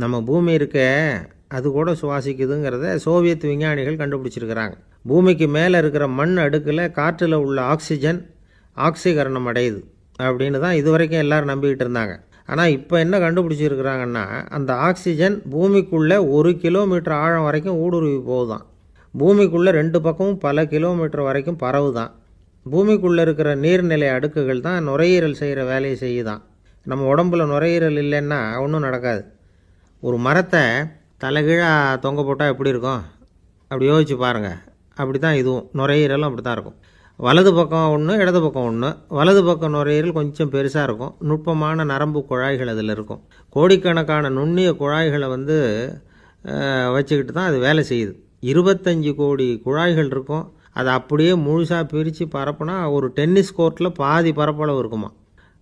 நம்ம பூமி இருக்க அது கூட சுவாசிக்குதுங்கிறத சோவியத் விஞ்ஞானிகள் கண்டுபிடிச்சிருக்கிறாங்க. பூமிக்கு மேலே இருக்கிற மண் அடுக்கில் காற்றில் உள்ள ஆக்சிஜன் ஆக்சிகரணம் அடையுது அப்படின்னு தான் இதுவரைக்கும் எல்லோரும் நம்பிக்கிட்டு இருந்தாங்க. ஆனால் இப்போ என்ன கண்டுபிடிச்சிருக்கிறாங்கன்னா, அந்த ஆக்சிஜன் பூமிக்குள்ளே 1 கிலோமீட்டர் ஆழம் வரைக்கும் ஊடுருவி போகுதான். பூமிக்குள்ளே 2 பக்கமும் பல கிலோமீட்டர் வரைக்கும் பரவுதான். பூமிக்குள்ளே இருக்கிற நீர்நிலை அடுக்குகள் தான் நுரையீரல் செய்கிற வேலையை செய்யுதான். நம்ம உடம்புல நுரையீரல் இல்லைன்னா ஒன்றும் நடக்காது. ஒரு மரத்தை தலைகீழாக தொங்க போட்டால் எப்படி இருக்கும் அப்படி யோசிச்சு பாருங்கள். அப்படி தான் இதுவும், நுரையீரலும் அப்படி தான் இருக்கும். வலது பக்கம் ஒன்று, இடது பக்கம் ஒன்று. வலது பக்கம் நுரையீரல் கொஞ்சம் பெருசாக இருக்கும், நுட்பமான நரம்பு குழாய்கள் அதில் இருக்கும். கோடிக்கணக்கான நுண்ணிய குழாய்களை வச்சுக்கிட்டு தான் அது வேலை செய்யுது. 25 கோடி குழாய்கள் இருக்கும். அதை அப்படியே முழுசாக பிரித்து பரப்புனா ஒரு டென்னிஸ் கோர்ட்டில் பாதி பரப்பளவு இருக்குமா.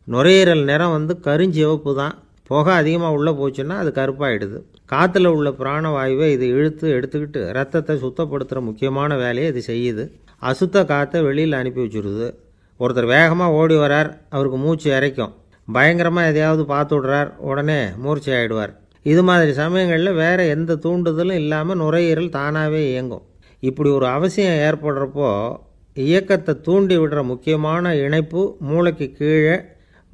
நுரையீரல் நிறம் கருஞ்சிவப்பு தான். புகை அதிகமாக உள்ளே போச்சுன்னா அது கருப்பாகிடுது. காற்றுல உள்ள பிராணவாயுவை இது இழுத்து எடுத்துக்கிட்டு ரத்தத்தை சுத்தப்படுத்துகிற முக்கியமான வேலையை இது செய்யுது. அசுத்த காற்றை வெளியில் அனுப்பி வச்சுருது. ஒருத்தர் வேகமாக ஓடி வரார், அவருக்கு மூச்சு இறைக்கும். பயங்கரமாக எதையாவது பார்த்து விடுறார், உடனே மூர்ச்சை ஆகிடுவார். இது மாதிரி சமயங்களில் வேறு எந்த தூண்டுதலும் இல்லாமல் நுரையீரல் தானாகவே இயங்கும். இப்படி ஒரு அவசியம் ஏற்படுறப்போ இயக்கத்தை தூண்டி விடுற முக்கியமான இணைப்பு மூளைக்கு கீழே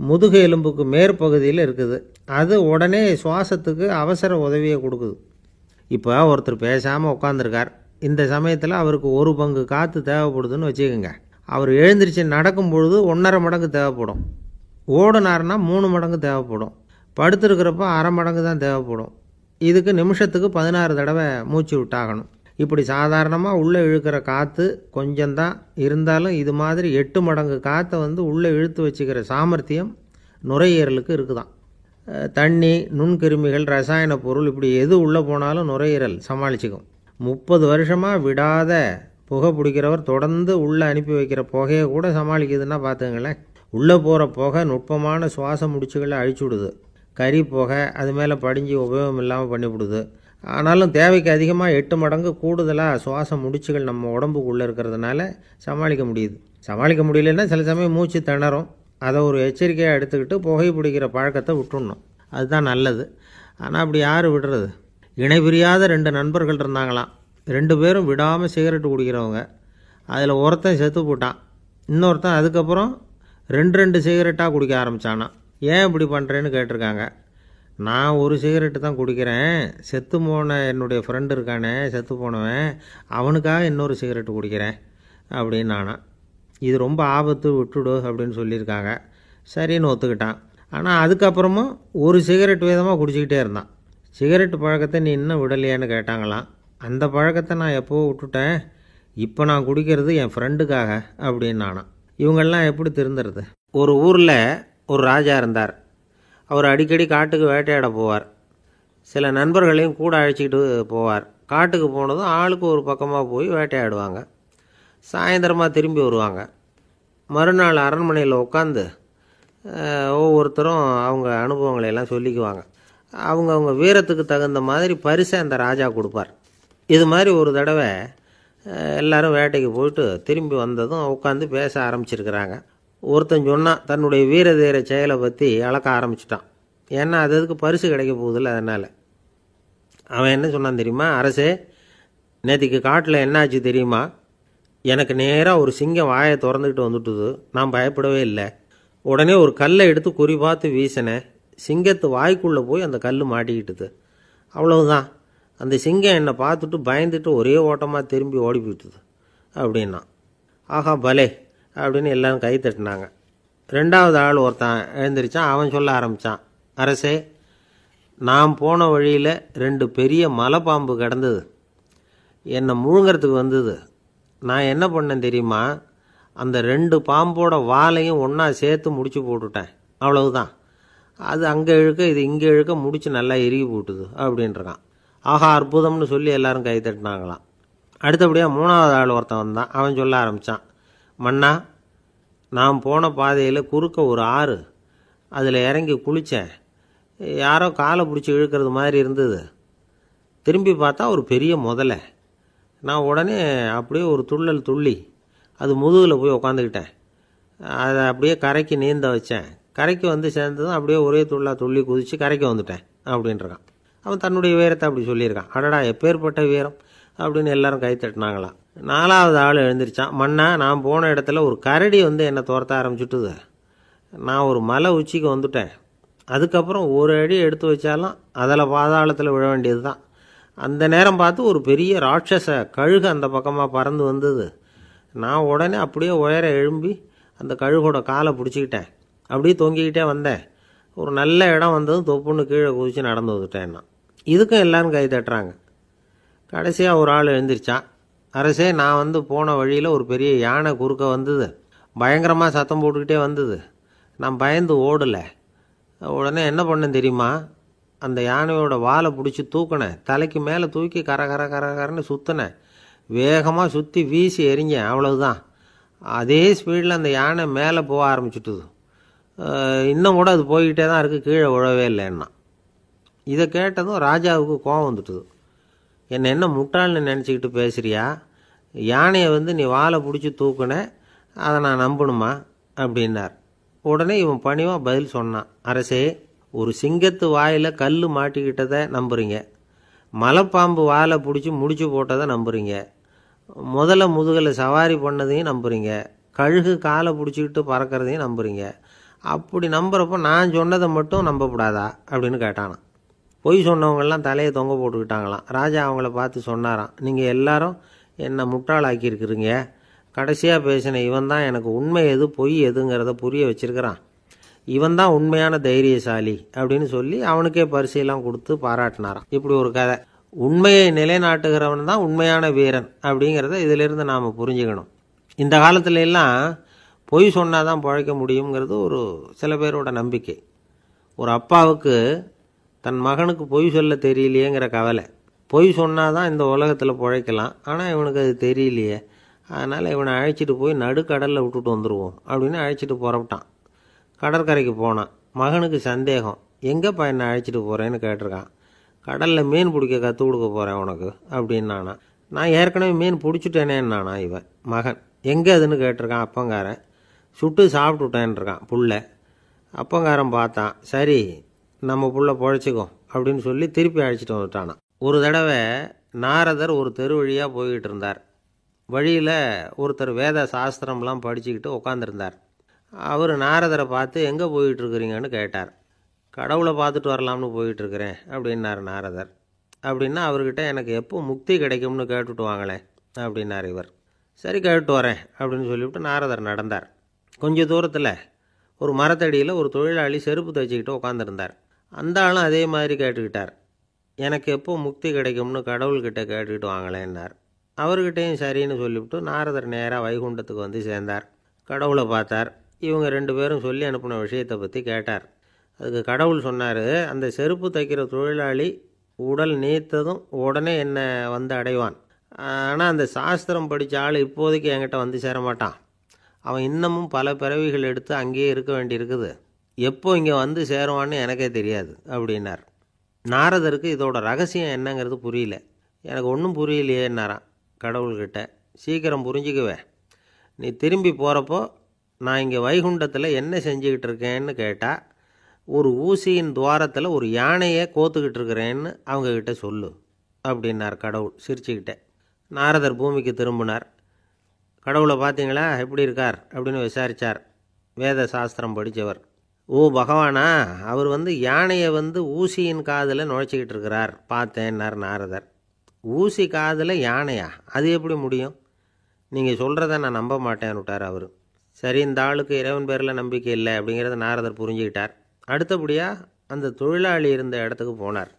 முதுகு எலும்புக்கு மேற்பகுதியில் இருக்குது. அது உடனே சுவாசத்துக்கு அவசர உதவியை கொடுக்குது. இப்போ ஒருத்தர் பேசாமல் உட்காந்துருக்கார். இந்த சமயத்தில் அவருக்கு 1 பங்கு காற்று தேவைப்படுதுன்னு வச்சுக்கோங்க. அவர் எழுந்திரிச்சு நடக்கும் பொழுது 1.5 மடங்கு தேவைப்படும். ஓடினார்னா 3 மடங்கு தேவைப்படும். படுத்துருக்கிறப்ப 1/2 மடங்கு தான் தேவைப்படும். இதுக்கு நிமிஷத்துக்கு 16 தடவை மூச்சு விட்டாகணும். இப்படி சாதாரணமாக உள்ளே இழுக்கிற காற்று கொஞ்சம்தான் இருந்தாலும் இது மாதிரி 8 மடங்கு காற்றை உள்ளே இழுத்து வச்சுக்கிற சாமர்த்தியம் நுரையீரலுக்கு இருக்குதான். தண்ணி, நுண்கிருமிகள், ரசாயன பொருள் இப்படி எது உள்ளே போனாலும் நுரையீரல் சமாளிச்சுக்கும். 30 வருஷமாக விடாத புகை பிடிக்கிறவர் தொடர்ந்து உள்ளே அனுப்பி வைக்கிற புகையை கூட சமாளிக்குதுன்னா பார்த்துங்களேன். உள்ளே போகிற புகை நுட்பமான சுவாச முடிச்சுகளை அழிச்சு விடுது. கறி புகை அது மேலே படிஞ்சு உபயோகம் இல்லாமல் பண்ணிவிடுது. ஆனாலும் தேவைக்கு அதிகமாக 8 மடங்கு கூடுதலாக சுவாச முடிச்சுகள் நம்ம உடம்புக்குள்ளே இருக்கிறதுனால சமாளிக்க முடியுது. சமாளிக்க முடியலன்னா சில சமயம் மூச்சு திணறும். அதை ஒரு எச்சரிக்கையாக எடுத்துக்கிட்டு புகை பிடிக்கிற பழக்கத்தை விட்டுடணும். அதுதான் நல்லது. ஆனால் அப்படி யார் விடுறது? இணை பிரியாத 2 நண்பர்கள் இருந்தாங்களாம். 2 பேரும் விடாமல் சிகரெட்டு குடிக்கிறவங்க. அதில் ஒருத்தன் செத்து போட்டான். இன்னொருத்தன் அதுக்கப்புறம் 2 சிகரெட்டாக குடிக்க ஆரம்பித்தானா. ஏன் இப்படி பண்ணுறேன்னு கேட்டிருக்காங்க. நான் 1 சிகரெட்டு தான் குடிக்கிறேன், செத்து போன என்னுடைய ஃப்ரெண்டு இருக்கானே செத்து போனவன், அவனுக்காக இன்னொரு சிகரெட்டு குடிக்கிறேன் அப்படின்னு நானா. இது ரொம்ப ஆபத்து, விட்டுடு அப்படின்னு சொல்லியிருக்காங்க. சரின்னு ஒத்துக்கிட்டான். ஆனால் அதுக்கப்புறமும் 1 சிகரெட் வீதமாக குடிச்சிக்கிட்டே இருந்தான். சிகரெட்டு பழக்கத்தை நீ இன்னும் விடலையான்னு கேட்டாங்களாம். அந்த பழக்கத்தை நான் எப்போவோ விட்டுட்டேன், இப்போ நான் குடிக்கிறது என் ஃப்ரெண்டுக்காக அப்படின்னு நானா. இவங்கெல்லாம் எப்படி திருந்துறது? ஒரு ஊரில் ஒரு ராஜா இருந்தார். அவர் அடிக்கடி காட்டுக்கு வேட்டையாட போவார். சில நண்பர்களையும் கூட அழைச்சிக்கிட்டு போவார். காட்டுக்கு போனதும் ஆளுக்கு ஒரு பக்கமாக போய் வேட்டையாடுவாங்க. சாயந்தரமாக திரும்பி வருவாங்க. மறுநாள் அரண்மனையில் உட்காந்து ஒவ்வொருத்தரும் அவங்க அனுபவங்களையெல்லாம் சொல்லிக்குவாங்க. அவங்க வீரத்துக்கு தகுந்த மாதிரி பரிசை அந்த ராஜா கொடுப்பார். இது மாதிரி ஒரு தடவை எல்லோரும் வேட்டைக்கு போயிட்டு திரும்பி வந்ததும் உட்காந்து பேச ஆரம்பிச்சிருக்கிறாங்க. ஒருத்தன் சொன்னான், தன்னுடைய வீர தீர செயலை பற்றி அளக்க ஆரம்பிச்சிட்டான். ஏன்னா அதுக்கு பரிசு கிடைக்க போகுதில்ல, அதனால். அவன் என்ன சொன்னான் தெரியுமா? அரசே, நேற்றுக்கு காட்டில் என்னாச்சு தெரியுமா? எனக்கு நேராக ஒரு சிங்கம் வாயை திறந்துக்கிட்டு வந்துட்டுது. நான் பயப்படவே இல்லை. உடனே ஒரு கல்லை எடுத்து குறி பார்த்து வீசினேன். சிங்கத்து வாய்க்குள்ளே போய் அந்த கல் மாட்டிக்கிட்டுது. அவ்வளவுதான். அந்த சிங்கம் என்னை பார்த்துட்டு பயந்துட்டு ஒரே ஓட்டமாக திரும்பி ஓடி போயிட்டுது அப்படின்னா. ஆஹா பலே அப்படின்னு எல்லாரும் கை தட்டினாங்க. 2வது ஆள் ஒருத்தன் எழுந்திரிச்சான். அவன் சொல்ல ஆரம்பித்தான், அரசே, நான் போன வழியில் 2 பெரிய மலைப்பாம்பு கிடந்தது. என்னை முழுங்கிறதுக்கு வந்தது. நான் என்ன பண்ணேன் தெரியுமா? அந்த 2 பாம்போட வாலையும் ஒன்றா சேர்த்து முடிச்சு போட்டுட்டேன். அவ்வளவுதான். அது அங்கே இழுக்க இது இங்கே இழுக்க முடிச்சு நல்லா இறுகி போட்டுது அப்படின்றான். ஆஹா அற்புதம்னு சொல்லி எல்லாரும் கை தட்டினாங்களாம். அடுத்தபடியாக 3வது ஆள் ஒருத்தன் வந்தான். அவன் சொல்ல ஆரம்பித்தான், மன்னா, நான் போன பாதையில் குறுக்க ஒரு ஆறு, அதில் இறங்கி குளித்தேன். யாரோ காலை பிடிச்சி இழுக்கிறது மாதிரி இருந்தது. திரும்பி பார்த்தா ஒரு பெரிய முதலை. நான் உடனே அப்படியே ஒரு துள்ளல் துள்ளி அது முதுகில் போய் உக்காந்துக்கிட்டேன். அதை அப்படியே கரைக்கு நீந்த வச்சேன். கரைக்கு வந்து சேர்ந்ததும் அப்படியே ஒரே துள்ளி குதித்து கரைக்கு வந்துட்டேன் அப்படின்றான். அவன் தன்னுடைய வீரத்தை அப்படி சொல்லியிருக்கான். அடடா எப்பேற்பட்ட வீரம் அப்படின்னு எல்லாரும் கை தட்டினாங்களாம். 4வது ஆள் எழுந்திரிச்சான். மன்னா, நான் போன இடத்துல ஒரு கரடி என்னை துரத்த ஆரம்பிச்சுட்டுது. நான் ஒரு மலை உச்சிக்கு வந்துட்டேன். அதுக்கப்புறம் ஒரு அடி எடுத்து வச்சாலும் அதில் பாதாளத்தில் விழ வேண்டியது தான். அந்த நேரம் பார்த்து ஒரு பெரிய ராட்சச கழுகு அந்த பக்கமாக பறந்து வந்தது. நான் உடனே அப்படியே உயர எழும்பி அந்த கழுகோட காலை பிடிச்சிக்கிட்டேன். அப்படியே தொங்கிக்கிட்டே வந்தேன். ஒரு நல்ல இடம் வந்ததும் தொப்புன்னு கீழே குதித்து நடந்து வந்துட்டேன்னா. இதுக்கும் எல்லோரும் கை தட்டுறாங்க. கடைசியாக ஒரு ஆள் எழுந்திரிச்சான். அரசே, நான் போன வழியில் ஒரு பெரிய யானை குறுக்க வந்தது. பயங்கரமாக சத்தம் போட்டுக்கிட்டே வந்தது. நான் பயந்து ஓடலை. உடனே என்ன பண்ணேன் தெரியுமா? அந்த யானையோட வாலை பிடிச்சி தூக்கினேன். தலைக்கு மேலே தூக்கி கரன்னு சுற்றினேன். வேகமாக சுற்றி வீசி எறிஞ்சேன். அவ்வளவுதான். அதே ஸ்பீடில் அந்த யானை மேலே போக ஆரம்பிச்சுட்டுது. இன்னும் கூட அது போய்கிட்டே தான் இருக்குது, கீழே விழவே இல்லைன்னா. இதை கேட்டதும் ராஜாவுக்கு கோபம் வந்துட்டுது. என்ன முட்டாள்னு நினச்சிக்கிட்டு பேசுறியா? யானையை நீ வாழை பிடிச்சி தூக்குன, அதை நான் நம்பணுமா அப்படின்னார். உடனே இவன் பணிவாக பதில் சொன்னான். அரசே, ஒரு சிங்கத்து வாயில் கல் மாட்டிக்கிட்டதை நம்புறீங்க, மலைப்பாம்பு வாழை பிடிச்சி முடிச்சு போட்டதை நம்புறீங்க, முதல்ல முதுகில் சவாரி பண்ணதையும் நம்புறீங்க, கழுகு காலை பிடிச்சிக்கிட்டு பறக்கிறதையும் நம்புறீங்க. அப்படி நம்புறப்போ நான் சொன்னதை மட்டும் நம்பக்கூடாதா அப்படின்னு கேட்டானான். பொய் சொன்னவங்கெல்லாம் தலையை தொங்க போட்டுக்கிட்டாங்களாம். ராஜா அவங்கள பார்த்து சொன்னாராம், நீங்கள் எல்லாரும் என்னை முட்டாளாக்கியிருக்கிறீங்க. கடைசியாக பேசின இவன் தான் எனக்கு உண்மை எது பொய் எதுங்கிறத புரிய வச்சிருக்கிறான். இவன் தான் உண்மையான தைரியசாலி அப்படின்னு சொல்லி அவனுக்கே பரிசையெல்லாம் கொடுத்து பாராட்டினாராம். இப்படி ஒரு கதை. உண்மையை நிலைநாட்டுகிறவன் தான் உண்மையான வீரன் அப்படிங்கிறத இதிலிருந்து நாம் புரிஞ்சுக்கணும். இந்த காலத்துல எல்லாம் பொய் சொன்னால் தான் பிழைக்க முடியுங்கிறது ஒரு சில பேரோட நம்பிக்கை. ஒரு அப்பாவுக்கு தன் மகனுக்கு பொய் சொல்ல தெரியலையேங்கிற கவலை. பொய் சொன்னால் தான் இந்த உலகத்தில் பிழைக்கலாம், ஆனால் இவனுக்கு அது தெரியலையே, அதனால் இவனை அழைச்சிட்டு போய் நடுக்கடலில் விட்டுட்டு வந்துடுவோம் அப்படின்னு அழைச்சிட்டு புறப்பட்டான். கடற்கரைக்கு போனான். மகனுக்கு சந்தேகம், எங்கேப்பா என்னை அழைச்சிட்டு போகிறேன்னு கேட்டிருக்கான். கடலில் மீன் பிடிக்க கற்றுக் கொடுக்க போகிறேன் உனக்கு அப்படின்னானா. நான் ஏற்கனவே மீன் பிடிச்சிட்டேனேன்னானா இவன் மகன். எங்கே அதுன்னு கேட்டிருக்கான் அப்பங்காரன். சுட்டு சாப்பிட்டுட்டேன்ருக்கான் புள்ள. அப்பங்காரன் பார்த்தான், சரி நம்ம புள்ள பொழைச்சிக்கும் அப்படின்னு சொல்லி திருப்பி அழைச்சிட்டு வந்துட்டானான். ஒரு தடவை நாரதர் ஒரு தெரு வழியாக போய்கிட்டு இருந்தார். வழியில் ஒருத்தர் வேத சாஸ்திரம்லாம் படிச்சுக்கிட்டு உட்காந்துருந்தார். அவர் நாரதரை பார்த்து எங்கே போயிட்டுருக்குறீங்கன்னு கேட்டார். கடவுளை பார்த்துட்டு வரலாம்னு போயிட்டுருக்கிறேன் அப்படின்னார் நாரதர். அப்படின்னா அவர்கிட்ட எனக்கு எப்போ முக்தி கிடைக்கும்னு கேட்டுட்டு வாங்களேன் அப்படின்னார் இவர். சரி கேட்டு வரேன் அப்படின்னு சொல்லிவிட்டு நாரதர் நடந்தார். கொஞ்சம் தூரத்தில் ஒரு மரத்தடியில் ஒரு தொழிலாளி செருப்பு தைச்சிக்கிட்டு உட்காந்துருந்தார். அந்த ஆளும் அதே மாதிரி கேட்டுக்கிட்டார். எனக்கு எப்போ முக்தி கிடைக்கும்னு கடவுள்கிட்ட கேட்டுக்கிட்டு வாங்களேன்னார். அவர்கிட்டையும் சரின்னு சொல்லிவிட்டு நாரதர் நேராக வைகுண்டத்துக்கு வந்து சேர்ந்தார். கடவுளை பார்த்தார். இவங்க ரெண்டு பேரும் சொல்லி அனுப்பின விஷயத்தை பற்றி கேட்டார். அதுக்கு கடவுள் சொன்னார், அந்த செருப்பு தைக்கிற தொழிலாளி உடல் நீத்ததும் உடனே என்னை வந்து அடைவான். ஆனால் அந்த சாஸ்திரம் படித்த ஆள் இப்போதைக்கு என்கிட்ட வந்து சேரமாட்டான். அவன் இன்னமும் பல பிறவிகள் எடுத்து அங்கேயே இருக்க வேண்டியிருக்குது. எப்போ இங்கே வந்து சேருவான்னு எனக்கே தெரியாது அப்படின்னார். நாரதருக்கு இதோட ரகசியம் என்னங்கிறது புரியல. எனக்கு ஒன்றும் புரியலையேன்னாரான் கடவுள்கிட்ட. சீக்கிரம் புரிஞ்சுக்குவேன், நீ திரும்பி போகிறப்போ நான் இங்கே வைகுண்டத்தில் என்ன செஞ்சுக்கிட்டு இருக்கேன்னு கேட்டால், ஒரு ஊசியின் துவாரத்தில் ஒரு யானையை கோத்துக்கிட்டு இருக்கிறேன்னு அவங்கக்கிட்ட சொல்லு அப்படின்னார் கடவுள் சிரிச்சுக்கிட்டே. நாரதர் பூமிக்கு திரும்பினார். கடவுளை பார்த்தீங்களா எப்படி இருக்கார் அப்படின்னு விசாரித்தார் வேத சாஸ்திரம் படித்தவர். ஓ பகவானா, அவர் யானையை ஊசியின் காதில் நுழைச்சிக்கிட்டு இருக்கிறார் பார்த்தேன்னார் நாரதர். ஊசி காதில் யானையா? அது எப்படி முடியும்? நீங்கள் சொல்கிறத நான் நம்ப மாட்டேன்னு விட்டார் அவர். சரி, இந்த ஆளுக்கு இறைவன் பேரில் நம்பிக்கை இல்லை அப்படிங்கிறத நாரதர் புரிஞ்சுக்கிட்டார். அடுத்தபடியாக அந்த தொழிலாளி இருந்த இடத்துக்கு போனார்.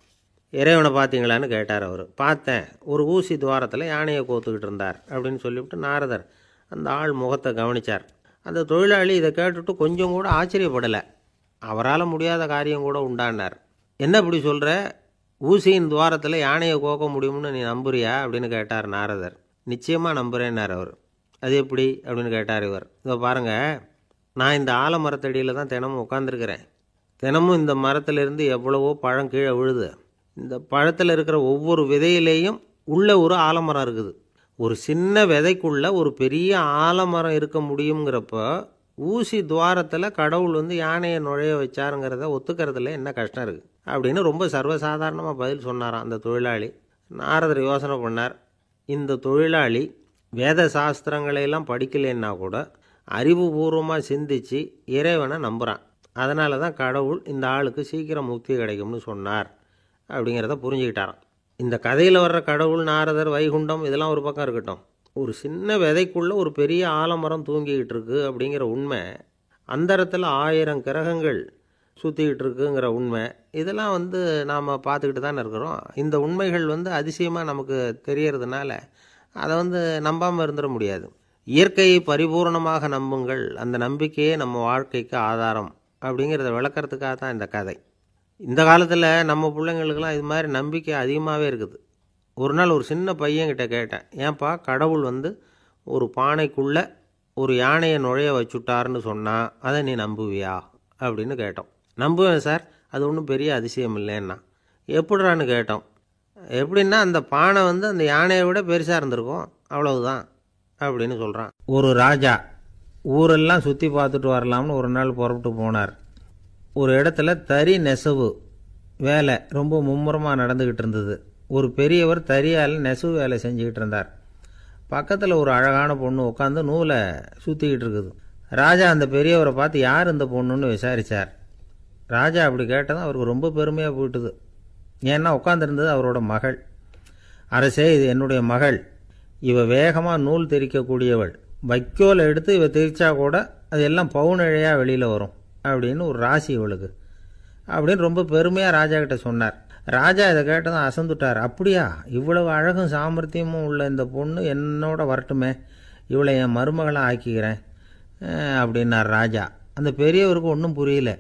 இறைவனை பார்த்தீங்களான்னு கேட்டார் அவர். பார்த்தேன், ஒரு ஊசி துவாரத்தில் யானையை கோத்துக்கிட்டு இருந்தார் அப்படின்னு சொல்லிவிட்டு நாரதர் அந்த ஆள் முகத்தை கவனித்தார். அந்த தொழிலாளி இதை கேட்டுட்டு கொஞ்சம் கூட ஆச்சரியப்படலை. அவரால் முடியாத காரியம் கூட உண்டானார். என்ன இப்படி சொல்கிற, ஊசியின் துவாரத்தில் யானையை கோக்க முடியும்னு நீ நம்புறியா அப்படின்னு கேட்டார் நாரதர். நிச்சயமாக நம்புகிறேன்னார் அவர். அது எப்படி அப்படின்னு கேட்டார் இவர். இதை பாருங்கள், நான் இந்த ஆலமரத்தடியில் தான் தினமும் உட்காந்துருக்கிறேன். தினமும் இந்த மரத்திலிருந்து எவ்வளவோ பழம் கீழே விழுது. இந்த பழத்தில் இருக்கிற ஒவ்வொரு விதையிலேயும் உள்ள ஒரு ஆலமரம் இருக்குது. ஒரு சின்ன விதைக்குள்ள ஒரு பெரிய ஆலமரம் இருக்க முடியுங்கிறப்ப ஊசி துவாரத்தில் கடவுள் யானையை நுழைய வச்சாருங்கிறத ஒத்துக்கிறதுல என்ன கஷ்டம் இருக்குது அப்படின்னு ரொம்ப சர்வசாதாரணமாக பதில் சொன்னாராம் அந்த தொழிலாளி. நாரதர் யோசனை பண்ணார். இந்த தொழிலாளி வேத சாஸ்திரங்களையெல்லாம் படிக்கலைன்னா கூட அறிவுபூர்வமாக சிந்தித்து இறைவனை நம்புகிறான். அதனால தான் கடவுள் இந்த ஆளுக்கு சீக்கிரம் முக்தி கிடைக்கும்னு சொன்னார் அப்படிங்கிறத புரிஞ்சுக்கிட்டாராம். இந்த கதையில் வர்ற கடவுள், நாரதர், வைகுண்டம் இதெல்லாம் ஒரு பக்கம் இருக்கட்டும், ஒரு சின்ன விதைக்குள்ளே ஒரு பெரிய ஆலமரம் தூங்கிக்கிட்டு இருக்கு அப்படிங்கிற உண்மை, அந்தரத்தில் 1000 கிரகங்கள் சுற்றிக்கிட்டு இருக்குங்கிற உண்மை, இதெல்லாம் நாம் பார்த்துக்கிட்டு தானே இருக்கிறோம். இந்த உண்மைகள் அதிசயமாக நமக்கு தெரியறதுனால அதை நம்பாமல் இருந்துட முடியாது. இயற்கையை பரிபூர்ணமாக நம்புங்கள், அந்த நம்பிக்கையே நம்ம வாழ்க்கைக்கு ஆதாரம் அப்படிங்கிறத விளக்கிறதுக்காக தான் இந்த கதை. இந்த காலத்தில் நம்ம பிள்ளைங்களுக்கெல்லாம் இது மாதிரி நம்பிக்கை அதிகமாகவே இருக்குது. ஒரு நாள் ஒரு சின்ன பையன்கிட்ட கேட்டேன், ஏன்பா கடவுள் ஒரு பானைக்குள்ளே ஒரு யானையை நுழைய வச்சுட்டாருன்னு சொன்னால் அதை நீ நம்புவியா அப்படின்னு கேட்டோம். நம்புவேன் சார், அது ஒன்றும் பெரிய அதிசயம் இல்லைன்னா. எப்படிறான்னு கேட்டோம். எப்படின்னா அந்த பானை அந்த யானையை விட பெருசாக இருந்திருக்கும், அவ்வளவுதான் அப்படின்னு சொல்கிறான். ஒரு ராஜா ஊரெல்லாம் சுற்றி பார்த்துட்டு வரலாம்னு ஒரு நாள் புறப்பட்டு போனார். ஒரு இடத்துல தறி நெசவு வேலை ரொம்ப மும்முரமாக நடந்துக்கிட்டு இருந்தது. ஒரு பெரியவர் தறியால் நெசவு வேலை செஞ்சுக்கிட்டு இருந்தார். பக்கத்தில் ஒரு அழகான பொண்ணு உட்காந்து நூலை சுற்றிக்கிட்டு இருக்குது. ராஜா அந்த பெரியவரை பார்த்து யார் இந்த பொண்ணுன்னு விசாரித்தார். ராஜா அப்படி கேட்டதும் அவருக்கு ரொம்ப பெருமையாக போயிட்டுது. ஏன்னா உட்காந்துருந்தது அவரோட மகள். அரசே, இது என்னுடைய மகள். இவ வேகமாக நூல் தெரிக்கக்கூடியவள். வைக்கோலை எடுத்து இவ தெரிச்சா கூட அது எல்லாம் பவுனிழையாக வெளியில் வரும் அப்படின்னு ஒரு ராசி இவளுக்கு அப்படின்னு ரொம்ப பெருமையாக ராஜா கிட்ட சொன்னார். ராஜா இதை கேட்டதும் அசந்துட்டார். அப்படியா, இவ்வளவு அழகும் சாமர்த்தியமும் உள்ள இந்த பொண்ணு என்னோட வரட்டுமே, இவளை என் மருமகளாக ஆக்கிக்கிறேன் அப்படின்னார் ராஜா. அந்த பெரியவருக்கு ஒன்றும் புரியல.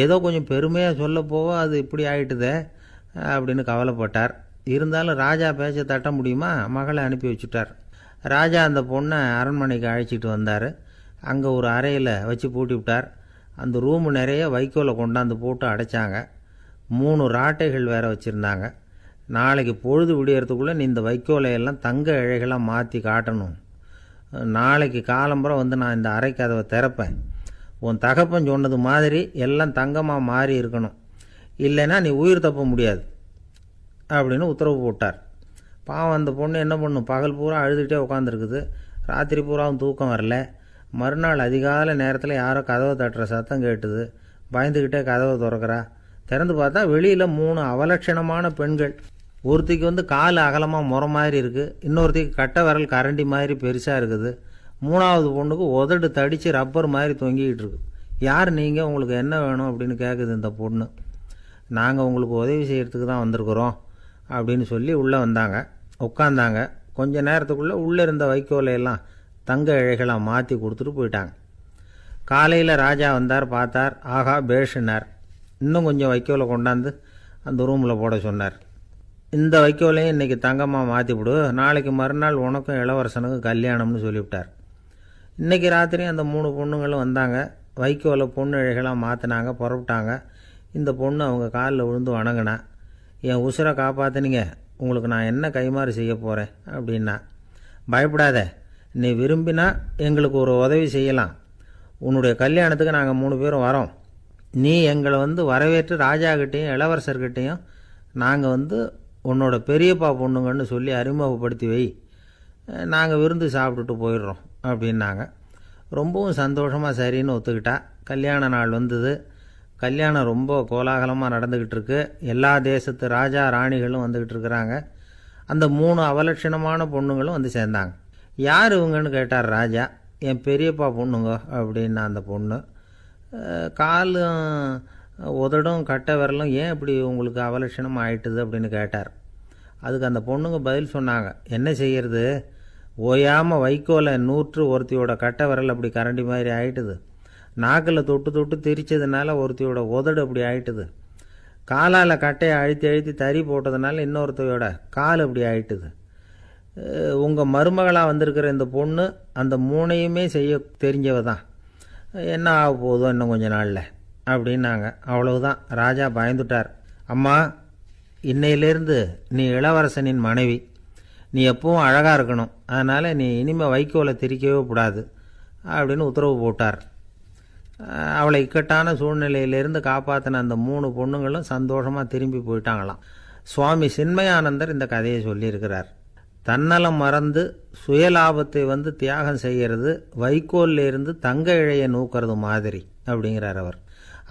ஏதோ கொஞ்சம் பெருமையாக சொல்ல போவோ அது இப்படி ஆயிட்டுதே அப்படின்னு கவலைப்பட்டார். இருந்தாலும் ராஜா பேச்ச தட்ட முடியுமா, மகளை அனுப்பி வச்சுட்டார். ராஜா அந்த பொண்ணை அரண்மனைக்கு அழைச்சிட்டு வந்தார். அங்கே ஒரு அறையில் வச்சு பூட்டி விட்டார். அந்த ரூமு நிறைய வைக்கோலை கொண்டாந்து போட்டு அடைச்சாங்க. 3 ராட்டைகள் வேறு வச்சுருந்தாங்க. நாளைக்கு பொழுது விடியறதுக்குள்ளே நீ இந்த வைக்கோலையெல்லாம் தங்க இழைகளாக மாற்றி காட்டணும். நாளைக்கு காலம்புற நான் இந்த அறை கதவை திறப்பேன். உன் தகப்பன் சொன்னது மாதிரி எல்லாம் தங்கமாக மாறி இருக்கணும், இல்லைன்னா நீ உயிர் தப்ப முடியாது அப்படின்னு உத்தரவு போட்டார். பாவம் அந்த பொண்ணு என்ன பண்ணும், பகல் பூரா அழுதுகிட்டே உட்காந்துருக்குது. ராத்திரி பூராவும் தூக்கம் வரல. மறுநாள் அதிகாலை நேரத்தில் யாரோ கதவை தட்டுற சத்தம் கேட்டுது. பயந்துக்கிட்டே கதவை திறக்கிறா. திறந்து பார்த்தா வெளியில் 3 அவலட்சணமான பெண்கள். ஒருத்திக்கு கால் அகலமாக முறை மாதிரி இருக்குது, இன்னொருத்திக்கு கட்டை விரல் கரண்டி மாதிரி பெருசாக இருக்குது, 3ஆவது பொண்ணுக்கு உதடு தடித்து ரப்பர் மாதிரி தொங்கிக்கிட்டு இருக்கு. யார் நீங்கள், உங்களுக்கு என்ன வேணும் அப்படின்னு கேட்குது இந்த பொண்ணு. நாங்கள் உங்களுக்கு உதவி செய்கிறதுக்கு தான் வந்திருக்கிறோம் அப்படின்னு சொல்லி உள்ளே வந்தாங்க. உட்காந்தாங்க. கொஞ்ச நேரத்துக்குள்ளே உள்ளே இருந்த வைக்கோலையெல்லாம் தங்க இழைகளாக மாற்றி கொடுத்துட்டு போயிட்டாங்க. காலையில் ராஜா வந்தார், பார்த்தார். ஆகா பேஷுனார். இன்னும் கொஞ்சம் வைக்கோலை கொண்டாந்து அந்த ரூமில் போட சொன்னார். இந்த வைக்கோலையும் இன்றைக்கி தங்கமாக மாற்றிவிடு, நாளைக்கு மறுநாள் உனக்கும் இளவரசனுக்கும் கல்யாணம்னு சொல்லிவிட்டார். இன்றைக்கி ராத்திரி அந்த 3 பொண்ணுங்களும் வந்தாங்க. வைக்கோலை பொண்ணு இழைகளாக மாற்றினாங்க, புறப்பட்டாங்க. இந்த பொண்ணு அவங்க காலில் விழுந்து வணங்கினா. என் உசுரை காப்பாற்றினீங்க, உங்களுக்கு நான் என்ன கைமாறு செய்ய போகிறேன் அப்படின்னா. பயப்படாத, நீ விரும்பினா எங்களுக்கு ஒரு உதவி செய்யலாம். உன்னுடைய கல்யாணத்துக்கு நாங்கள் 3 பேரும் வரோம். நீ எங்களை வரவேற்று ராஜாக்கிட்டேயும் இளவரசர்கிட்டையும் நாங்கள் உன்னோட பெரியப்பா பொண்ணுங்கன்னு சொல்லி அறிமுகப்படுத்தி வை, நாங்கள் விருந்து சாப்பிட்டுட்டு போயிடுறோம் அப்படின்னாங்க. ரொம்பவும் சந்தோஷமாக சரின்னு ஒத்துக்கிட்டா. கல்யாண நாள் வந்தது. கல்யாணம் ரொம்ப கோலாகலமாக நடந்துக்கிட்டு இருக்கு. எல்லா தேசத்து ராஜா ராணிகளும் வந்துக்கிட்டு இருக்கிறாங்க. அந்த 3 அவலட்சணமான பொண்ணுங்களும் சேர்ந்தாங்க. யார் இவங்கன்னு கேட்டார் ராஜா. என் பெரியப்பா பொண்ணுங்க அப்படின்னா அந்த பொண்ணு. காலும் உதடும் கட்டை விரலும் ஏன் இப்படி உங்களுக்கு அவலட்சணம் ஆயிட்டுது அப்படின்னு கேட்டார். அதுக்கு அந்த பொண்ணுங்க பதில் சொன்னாங்க. என்ன செய்யறது, ஓயாமல் வைக்கோலை நூற்று ஒருத்தியோட கட்டை விரல் அப்படி கரண்டி மாதிரி ஆயிட்டுது. நாக்கில் தொட்டு தொட்டு திரிச்சதுனால ஒருத்தியோட உதடு அப்படி ஆயிட்டுது. காலால் கட்டையை அழுத்தி அழுத்தி தறி போட்டதுனால இன்னொருத்தையோட கால் அப்படி ஆயிட்டுது. உங்கள் மருமகளாக வந்திருக்கிற இந்த பொண்ணு அந்த 3ஐயுமே செய்ய தெரிஞ்சவ தான். என்ன ஆக போதும் இன்னும் கொஞ்ச நாளில் அப்படின்னாங்க. அவ்வளவுதான். ராஜா பயந்துட்டார். அம்மா, இன்னையிலேருந்து நீ இளவரசனின் மனைவி. நீ எப்பவும் அழகாக இருக்கணும். அதனால் நீ இனிமேல் வைக்கோலை திரிக்கவே கூடாது அப்படின்னு உத்தரவு போட்டார். அவளை இக்கட்டான சூழ்நிலையிலிருந்து காப்பாற்றின அந்த 3 பொண்ணுங்களும் சந்தோஷமாக திரும்பி போயிட்டாங்களாம். சுவாமி சின்மயானந்தர் இந்த கதையை சொல்லியிருக்கிறார். தன்னலம் மறந்து சுயலாபத்தை தியாகம் செய்கிறது வைக்கோல்ல இருந்து தங்க இழையை நூக்கிறது மாதிரி அப்படிங்கிறார் அவர்.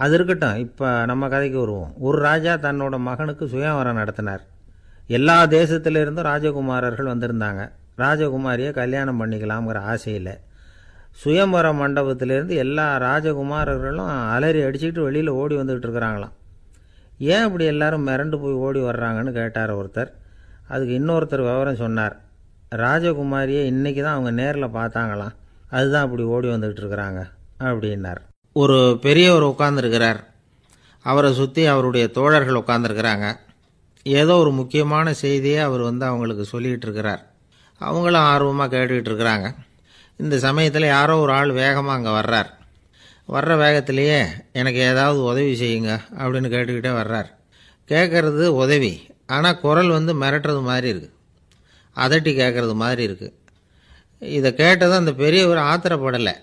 அது இருக்கட்டும், இப்போ நம்ம கதைக்கு வருவோம். ஒரு ராஜா தன்னோட மகனுக்கு சுயவரம் நடத்தினார். எல்லா தேசத்திலிருந்தும் ராஜகுமாரர்கள் வந்திருந்தாங்க. ராஜகுமாரியை கல்யாணம் பண்ணிக்கலாம்ங்கிற ஆசையில் சுயம்பர மண்டபத்திலேருந்து எல்லா ராஜகுமாரர்களும் அலறி அடிச்சுக்கிட்டு வெளியில் ஓடி வந்துக்கிட்டு இருக்கிறாங்களாம். ஏன் இப்படி எல்லாரும் மிரண்டு போய் ஓடி வர்றாங்கன்னு கேட்டார் ஒருத்தர். அதுக்கு இன்னொருத்தர் விவரம் சொன்னார். ராஜகுமாரியை இன்றைக்கி தான் அவங்க நேரில் பார்த்தாங்களாம், அதுதான் அப்படி ஓடி வந்துக்கிட்டு இருக்கிறாங்க அப்படின்னார். ஒரு பெரியவர் உட்கார்ந்துருக்கிறார். அவரை சுற்றி அவருடைய தோழர்கள் உட்கார்ந்துருக்கிறாங்க. ஏதோ ஒரு முக்கியமான செய்தியை அவர் அவங்களுக்கு சொல்லிகிட்டு இருக்கிறார். அவங்களும் ஆர்வமாக கேட்டுக்கிட்டு இருக்கிறாங்க. இந்த சமயத்தில் யாரோ ஒரு ஆள் வேகமாக அங்கே வர்றார். வர்ற வேகத்திலேயே எனக்கு ஏதாவது உதவி செய்யுங்க அப்படின்னு கேட்டுக்கிட்டே வர்றார். கேட்குறது உதவி, ஆனால் குரல் வந்து மிரட்டுறது மாதிரி இருக்குது, அதட்டி கேட்குறது மாதிரி இருக்குது. இதை கேட்டதும் அந்த பெரியவர் ஆத்திரப்படலை,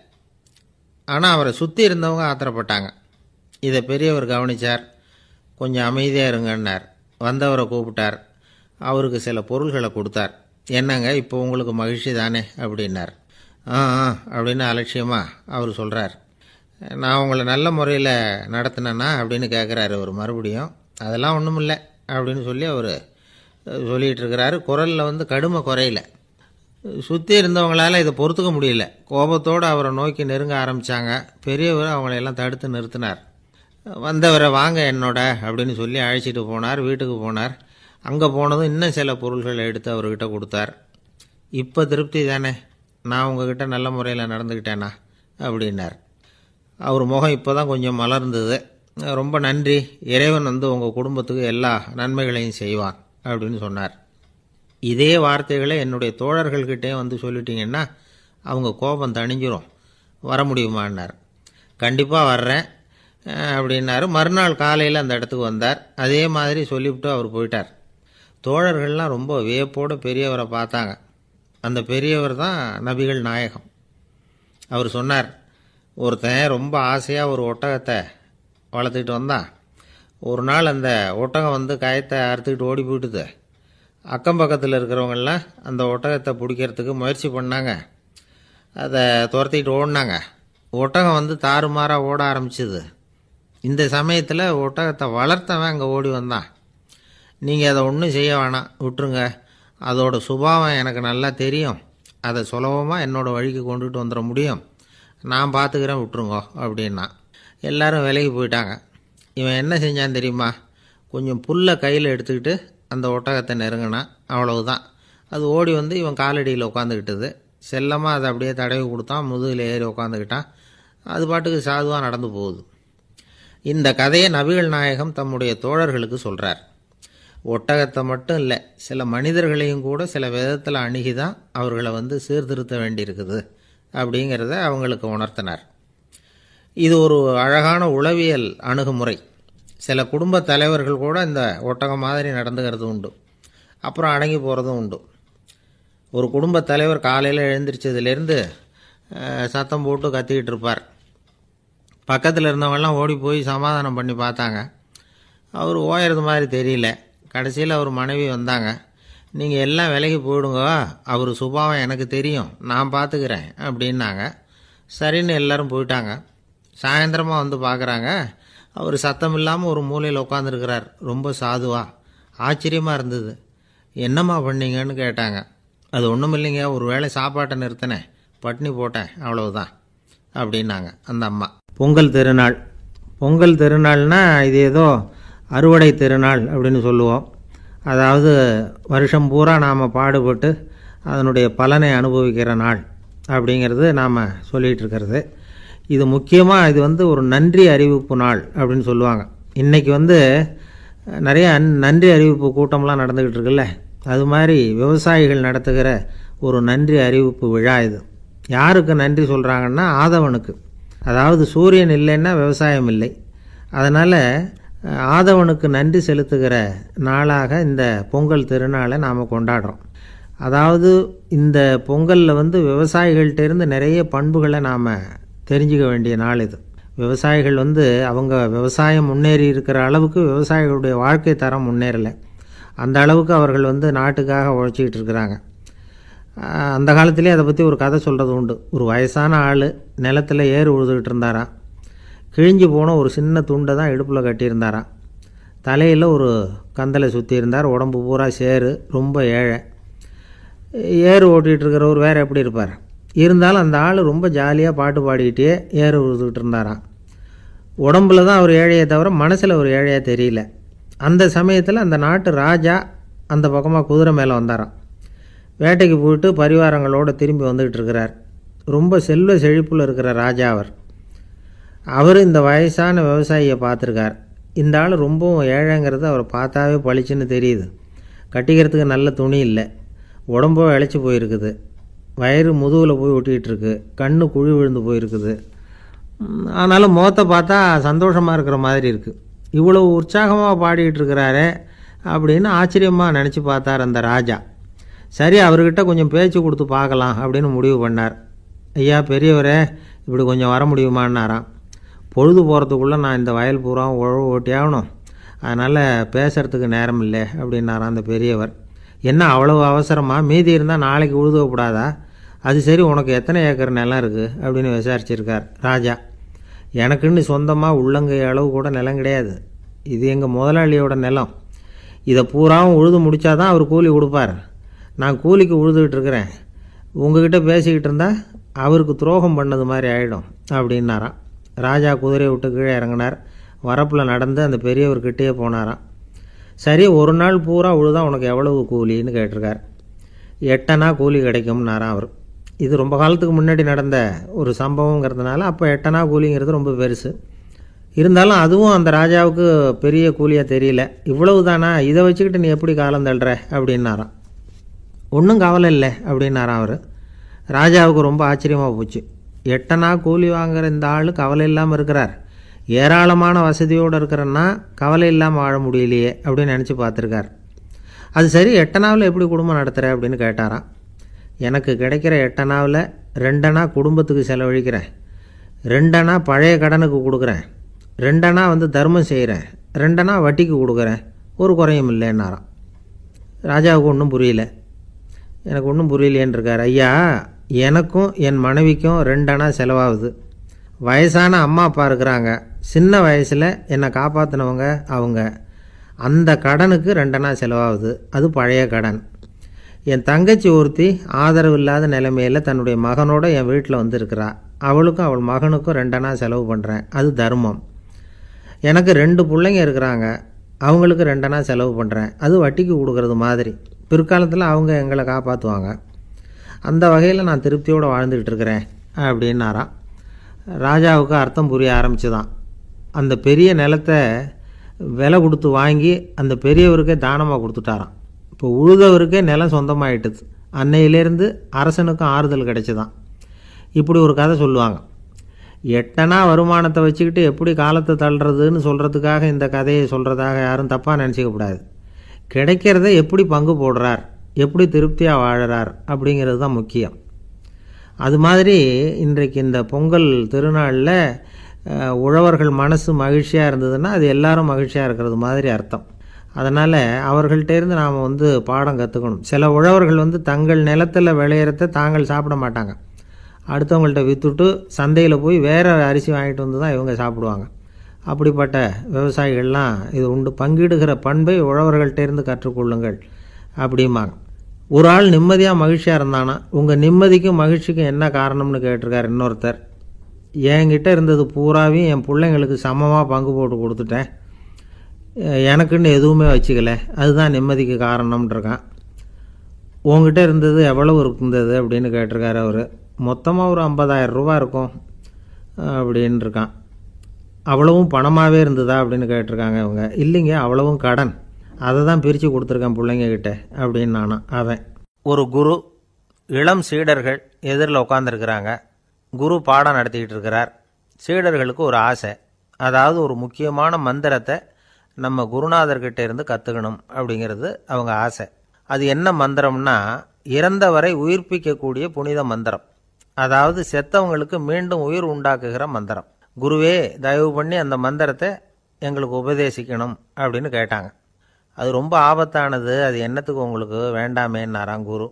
ஆனால் அவரை சுற்றி இருந்தவங்க ஆத்திரப்பட்டாங்க. இதை பெரியவர் கவனித்தார். கொஞ்சம் அமைதியாக இருங்கன்னார். வந்தவரை கூப்பிட்டார். அவருக்கு சில பொருள்களை கொடுத்தார். என்னங்க இப்போ உங்களுக்கு மகிழ்ச்சி தானே அப்படின்னார். ஆ அப்படின்னு அலட்சியமாக அவர் சொல்கிறார். நான் உங்களை நல்ல முறையில் நடத்தினேன்னா அப்படின்னு கேட்குறாரு அவர் மறுபடியும். அதெல்லாம் ஒன்றும் இல்லை அப்படின்னு சொல்லி அவர் சொல்லிகிட்டு இருக்கிறாரு. குரலில் வந்து கடுமை குறையில. சுற்றி இருந்தவங்களால் இதை பொறுத்துக்க முடியல. கோபத்தோடு அவரை நோக்கி நெருங்க ஆரம்பித்தாங்க. பெரியவர் அவங்களையெல்லாம் தடுத்து நிறுத்தினார். வந்தவரை வாங்க என்னோட அப்படின்னு சொல்லி அழைச்சிட்டு போனார். வீட்டுக்கு போனார். அங்கே போனதும் இன்னும் சில பொருள்களை எடுத்து அவர்கிட்ட கொடுத்தார். இப்போ திருப்தி தானே, நான் உங்ககிட்ட நல்ல முறையில் நடந்துக்கிட்டேனா அப்படின்னார். அவர் முகம் இப்போ தான் கொஞ்சம் மலர்ந்தது. ரொம்ப நன்றி, இறைவன் வந்து உங்கள் குடும்பத்துக்கு எல்லா நன்மைகளையும் செய்வான் அப்படின்னு சொன்னார். இதே வார்த்தைகளை என்னுடைய தோழர்கள்கிட்டே வந்து சொல்லிட்டீங்கன்னா அவங்க கோபம் தணிஞ்சிரும், வர முடியுமான்னார். கண்டிப்பாக வர்றேன் அப்படின்னாரு. மறுநாள் காலையில் அந்த இடத்துக்கு வந்தார். அதே மாதிரி சொல்லிவிட்டு அவர் போயிட்டார். தோழர்கள்லாம் ரொம்ப வியப்போடு பெரியவரை பார்த்தாங்க. அந்த பெரியவர் தான் நபிகள் நாயகம். அவர் சொன்னார், ஒருத்தன் ரொம்ப ஆசையாக ஒரு ஒட்டகத்தை வளர்த்துக்கிட்டு வந்தான். ஒரு நாள் அந்த ஒட்டகம் வந்து கயத்தை அறுத்துக்கிட்டு ஓடி போயிட்டுது. அக்கம் பக்கத்தில் இருக்கிறவங்கெல்லாம் அந்த ஒட்டகத்தை பிடிக்கிறதுக்கு முயற்சி பண்ணாங்க. அதை துரத்திக்கிட்டு ஓடினாங்க. ஒட்டகம் வந்து தாறுமாறாக ஓட ஆரம்பிச்சிது. இந்த சமயத்தில் ஒட்டகத்தை வளர்த்தவன் அங்கே ஓடி வந்தான். நீங்கள் அதை ஒன்றும் செய்ய வேணாம், விட்டுருங்க, அதோட சுபாவம் எனக்கு நல்லா தெரியும், அதை சுலபமாக என்னோடய வழிக்கு கொண்டுட்டு வந்துட முடியும், நான் பார்த்துக்கிறேன், விட்டுருங்கோ அப்படின்னா. எல்லாரும் விலைக்கு போயிட்டாங்க. இவன் என்ன செஞ்சான் தெரியுமா? கொஞ்சம் புல்லை கையில் எடுத்துக்கிட்டு அந்த ஒட்டகத்தை நெருங்கினான். அவ்வளவுதான். அது ஓடி வந்து இவன் காலடியில் உட்காந்துக்கிட்டது. செல்லமாக அதை அப்படியே தடவி கொடுத்தான். முதுகில் ஏறி உட்காந்துக்கிட்டான். அது பாட்டுக்கு சாதுவாக நடந்து போகுது. இந்த கதையை நபிகள் நாயகம் தம்முடைய தோழர்களுக்கு சொல்கிறார். ஒட்டகத்தை மட்டும் இல்லை, சில மனிதர்களையும் கூட சில விதத்தில் அணுகி தான் அவர்களை வந்து சீர்திருத்த வேண்டியிருக்குது அப்படிங்கிறத அவங்களுக்கு உணர்த்தினார். இது ஒரு அழகான உளவியல் அணுகுமுறை. சில குடும்ப தலைவர்கள் கூட இந்த ஒட்டகம் மாதிரி நடந்துக்கிறது உண்டு, அப்புறம் அடங்கி போகிறதும் உண்டு. ஒரு குடும்ப தலைவர் காலையில் எழுந்திரிச்சதுலேருந்து சத்தம் போட்டு கத்திக்கிட்டு இருப்பார். பக்கத்தில் இருந்தவங்கெல்லாம் ஓடி போய் சமாதானம் பண்ணி பார்த்தாங்க. அவர் ஓயறது மாதிரி தெரியல. கடைசியில் அவர் மனைவி வந்தாங்க. நீங்கள் எல்லாம் விலைக்கு போயிடுங்க, அவர் சுபாவம் எனக்கு தெரியும், நான் பார்த்துக்கிறேன் அப்படின்னாங்க. சரின்னு எல்லோரும் போயிட்டாங்க. சாயந்தரமாக வந்து பார்க்குறாங்க, அவர் சத்தம் இல்லாமல் ஒரு மூலையில் உட்காந்துருக்கிறார். ரொம்ப சாதுவா. ஆச்சரியமாக இருந்தது. என்னம்மா பண்ணீங்கன்னு கேட்டாங்க. அது ஒன்றும் இல்லைங்க, ஒரு வேளை சாப்பாட்டை நிறுத்தினேன், பட்னி போட்டேன், அவ்வளவுதான் அப்படின்னாங்க அந்த அம்மா. பொங்கல் திருநாள். பொங்கல் திருநாள்னா இது ஏதோ அறுவடை திருநாள் அப்படின்னு சொல்லுவோம். அதாவது வருஷம் பூரா நாம் பாடுபட்டு அதனுடைய பலனை அனுபவிக்கிற நாள் அப்படிங்கிறது நாம் சொல்லிகிட்டு இருக்கிறது. இது முக்கியமாக இது வந்து ஒரு நன்றி அறிவிப்பு நாள் அப்படின்னு சொல்லுவாங்க. இன்றைக்கி வந்து நிறைய நன்றி அறிவிப்பு கூட்டம்லாம் நடந்துக்கிட்டு இருக்குல்ல, அது மாதிரி விவசாயிகள் நடத்துகிற ஒரு நன்றி அறிவிப்பு விழா இது. யாருக்கு நன்றி சொல்கிறாங்கன்னா ஆதவனுக்கு. அதாவது சூரியன் இல்லைன்னா விவசாயம் இல்லை. அதனால் ஆதவனுக்கு நன்றி செலுத்துகிற நாளாக இந்த பொங்கல் திருநாளை நாம் கொண்டாடுறோம். அதாவது இந்த பொங்கலில் வந்து விவசாயிகள்கிட்டேருந்து நிறைய பண்புகளை நாம் தெரிஞ்சுக்க வேண்டிய நாள் இது. விவசாயிகள் வந்து அவங்க விவசாயம் முன்னேறி இருக்கிற அளவுக்கு விவசாயிகளுடைய வாழ்க்கை தரம் முன்னேறலை. அந்த அளவுக்கு அவர்கள் வந்து நாட்டுக்காக உழைச்சிக்கிட்டு இருக்கிறாங்க. அந்த காலத்திலே அதை பற்றி ஒரு கதை சொல்கிறது உண்டு. ஒரு வயசான ஆள் நிலத்தில் ஏறு உழுதுகிட்டு இருந்தாராம். கிழிஞ்சு போன ஒரு சின்ன துண்டை தான் இடுப்பில் கட்டியிருந்தாராம். தலையில் ஒரு கந்தலை சுற்றி இருந்தார். உடம்பு பூரா சேரு. ரொம்ப ஏழை. ஏறு ஓட்டிகிட்டு இருக்கிறவர் வேறு எப்படி இருப்பார்? இருந்தாலும் அந்த ஆள் ரொம்ப ஜாலியாக பாட்டு பாடிக்கிட்டே ஏறு உழுதுகிட்டு இருந்தாராம். உடம்புல தான் அவர் ஏழையை தவிர மனசில் ஒரு ஏழையாக தெரியல. அந்த சமயத்தில் அந்த நாட்டு ராஜா அந்த பக்கமாக குதிரை மேலே வந்தாராம். வேட்டைக்கு போயிட்டு பரிவாரங்களோடு திரும்பி வந்துக்கிட்டு இருக்கிறார். ரொம்ப செல்வ செழிப்பில் இருக்கிற ராஜா அவர் இந்த வயசான விவசாயியை பார்த்துருக்கார். இந்த ஆள் ரொம்பவும் ஏழைங்கிறது அவரை பார்த்தாவே பளிச்சுன்னு தெரியுது. கட்டிக்கிறதுக்கு நல்ல துணி இல்லை, உடம்போ இழைச்சி போயிருக்குது, வயிறு முதுகில் போய் ஒட்டிக்கிட்டு இருக்கு, கண்ணு குழி விழுந்து போயிருக்குது. ஆனாலும் முகத்தை பார்த்தா சந்தோஷமாக இருக்கிற மாதிரி இருக்குது. இவ்வளவு உற்சாகமாக பாடிக்கிட்டு இருக்கிறாரே அப்படின்னு ஆச்சரியமாக நினச்சி பார்த்தார் அந்த ராஜா. சரி, அவர்கிட்ட கொஞ்சம் பேச்சு கொடுத்து பார்க்கலாம் அப்படின்னு முடிவு பண்ணார். ஐயா பெரியவரே, இப்படி கொஞ்சம் வர முடியுமான்னாராம். பொழுது போகிறதுக்குள்ளே நான் இந்த வயல் பூரா உழவு ஓட்டி ஆகணும், அதனால் பேசுகிறதுக்கு நேரம் இல்லை அப்படின்னாராம் அந்த பெரியவர். என்ன அவ்வளவு அவசரமாக? மீதி இருந்தால் நாளைக்கு உழுதப்படாதா? அது சரி, உனக்கு எத்தனை ஏக்கர் நிலம் இருக்குது அப்படின்னு விசாரிச்சிருக்கார் ராஜா. எனக்குன்னு சொந்தமாக உள்ளங்கை அளவு கூட நிலம் கிடையாது. இது எங்கள் முதலாளியோட நிலம். இதை பூராவும் உழுது முடித்தாதான் அவர் கூலி கொடுப்பார். நான் கூலிக்கு உழுதுகிட்டு இருக்கிறேன். உங்ககிட்ட பேசிக்கிட்டு இருந்தால் அவருக்கு துரோகம் பண்ணது மாதிரி ஆகிடும் அப்படின்னாராம். ராஜா குதிரையை விட்டு கீழே இறங்கினார். வரப்பில் நடந்து அந்த பெரியவர்கிட்டே போனாராம். சரி, ஒரு நாள் பூரா உழுதா உனக்கு எவ்வளவு கூலின்னு கேட்டிருக்கார். 8 அணா கூலி கிடைக்கும்னாராம் அவர். இது ரொம்ப காலத்துக்கு முன்னாடி நடந்த ஒரு சம்பவங்கிறதுனால அப்போ 8 அணா கூலிங்கிறது ரொம்ப பெருசு. இருந்தாலும் அதுவும் அந்த ராஜாவுக்கு பெரிய கூலியாக தெரியல. இவ்வளவு தானா, இதை வச்சுக்கிட்டு நீ எப்படி காலம் தள்ளுற அப்படின்னாராம். ஒன்றும் கவலை இல்லை அப்படின்னாராம் அவர். ராஜாவுக்கு ரொம்ப ஆச்சரியமாக போச்சு. 8 அணா கூலி வாங்குகிற இந்த ஆள் கவலை இல்லாமல் இருக்கிறார், ஏராளமான வசதியோடு இருக்கிறன்னா கவலை இல்லாமல் வாழ முடியலையே அப்படின்னு நினச்சி பார்த்துருக்கார். அது சரி, 8 அணாவில் எப்படி குடும்பம் நடத்துகிற அப்படின்னு கேட்டாராம். எனக்கு கிடைக்கிற 8 அணாவில் 2 அணா குடும்பத்துக்கு செலவழிக்கிறேன், 2 அணா பழைய கடனுக்கு கொடுக்குறேன், 2 அணா தர்மம் செய்கிறேன், 2 அணா வட்டிக்கு கொடுக்குறேன், ஒரு குறையும் இல்லைன்னாராம். ராஜாவுக்கு ஒன்றும் புரியல. எனக்கு ஒன்றும் புரியலையேன்னு இருக்கார். ஐயா, எனக்கும் என் மனைவிக்கும் 2 அணா செலவாகுது. வயசான அம்மா அப்பா இருக்கிறாங்க, சின்ன வயசில் என்னை காப்பாற்றினவங்க அவங்க. அந்த கடனுக்கு 2 அணா செலவாகுது, அது பழைய கடன். என் தங்கச்சி ஒருத்தி ஆதரவு இல்லாத நிலைமையில் தன்னுடைய மகனோட என் வீட்டில் இருக்கிறா. அவளுக்கும் அவள் மகனுக்கும் 2 அணா செலவு பண்ணுறேன், அது தர்மம். எனக்கு 2 பிள்ளைங்க இருக்கிறாங்க, அவங்களுக்கு 2 அணா செலவு பண்ணுறேன், அது வட்டிக்கு கொடுக்கறது மாதிரி. பிற்காலத்தில் அவங்க எங்களை காப்பாற்றுவாங்க. அந்த வகையில் நான் திருப்தியோடு வாழ்ந்துக்கிட்டு இருக்கிறேன் அப்படின்னாராம். ராஜாவுக்கு அர்த்தம் புரிய ஆரம்பிச்சுதான். அந்த பெரிய நிலத்தை விலை கொடுத்து வாங்கி அந்த பெரியவருக்கே தானமாக கொடுத்துட்டாராம். இப்போ உழுதவருக்கே நிலம் சொந்தமாகிட்டுது. அன்னையிலேருந்து அரசனுக்கும் ஆறுதல் கிடைச்சிதான். இப்படி ஒரு கதை சொல்லுவாங்க. 8 அணா வருமானத்தை வச்சுக்கிட்டு எப்படி காலத்தை தள்ளுறதுன்னு சொல்கிறதுக்காக இந்த கதையை சொல்கிறதாக யாரும் தப்பாக நினச்சிக்கக்கூடாது. கிடைக்கிறத எப்படி பங்கு போடுறார், எப்படி திருப்தியாக வாழறார் அப்படிங்கிறது தான் முக்கியம். அது மாதிரி இன்றைக்கு இந்த பொங்கல் திருநாளில் உழவர்கள் மனசு மகிழ்ச்சியாக இருந்ததுன்னா அது எல்லாரும் மகிழ்ச்சியாக இருக்கிறது மாதிரி அர்த்தம். அதனால் அவர்கள்ட்டேருந்து நாம் பாடம் கற்றுக்கணும். சில உழவர்கள் தங்கள் நிலத்தில் விளையிறத தாங்கள் சாப்பிட மாட்டாங்க, அடுத்தவங்கள்ட்ட விற்றுட்டு சந்தையில் போய் வேறு அரிசி வாங்கிட்டு வந்து தான் இவங்க சாப்பிடுவாங்க. அப்படிப்பட்ட விவசாயிகள்லாம் இது உண்டு. பங்கிடுகிற பண்பை உழவர்கள்ட்டேருந்து கற்றுக்கொள்ளுங்கள் அப்படிம்பாங்க. ஒரு ஆள் நிம்மதியாக மகிழ்ச்சியாக இருந்தானா, உங்கள் நிம்மதிக்கும் மகிழ்ச்சிக்கும் என்ன காரணம்னு கேட்டிருக்கார் இன்னொருத்தர். என்கிட்ட இருந்தது பூராவையும் என் பிள்ளைங்களுக்கு சமமாக பங்கு போட்டு கொடுத்துட்டேன், எனக்குன்னு எதுவுமே வச்சுக்கல, அதுதான் நிம்மதிக்கு காரணம்ன்றிருக்கான். உங்ககிட்ட இருந்தது எவ்வளவு இருந்தது அப்படின்னு கேட்டிருக்காரு அவர். மொத்தமாக ஒரு 50,000 ரூபா இருக்கும் அப்படின்னு இருக்கான். அவ்வளவும் பணமாகவே இருந்ததா அப்படின்னு கேட்டிருக்காங்க இவங்க. இல்லைங்க, அவ்வளவும் கடன், அதை தான் பிரித்து கொடுத்துருக்கேன் பிள்ளைங்கக்கிட்ட அப்படின்னு நானும். அவன் ஒரு குரு, இளம் சீடர்கள் எதிரில் உட்காந்துருக்கிறாங்க. குரு பாடம் நடத்திக்கிட்டு இருக்கிறார். சீடர்களுக்கு ஒரு ஆசை, அதாவது ஒரு முக்கியமான மந்திரத்தை நம்ம குருநாதர்கிட்ட இருந்து கற்றுக்கணும் அப்படிங்கிறது அவங்க ஆசை. அது என்ன மந்திரம்னா, இறந்தவரை உயிர்ப்பிக்கக்கூடிய புனித மந்திரம், அதாவது செத்தவங்களுக்கு மீண்டும் உயிர் உண்டாக்குகிற மந்திரம். குருவே, தயவு பண்ணி அந்த மந்திரத்தை எங்களுக்கு உபதேசிக்கணும் அப்படின்னு கேட்டாங்க. அது ரொம்ப ஆபத்தானது, அது என்னத்துக்கு உங்களுக்கு வேண்டாமேன்னாராம் குரு.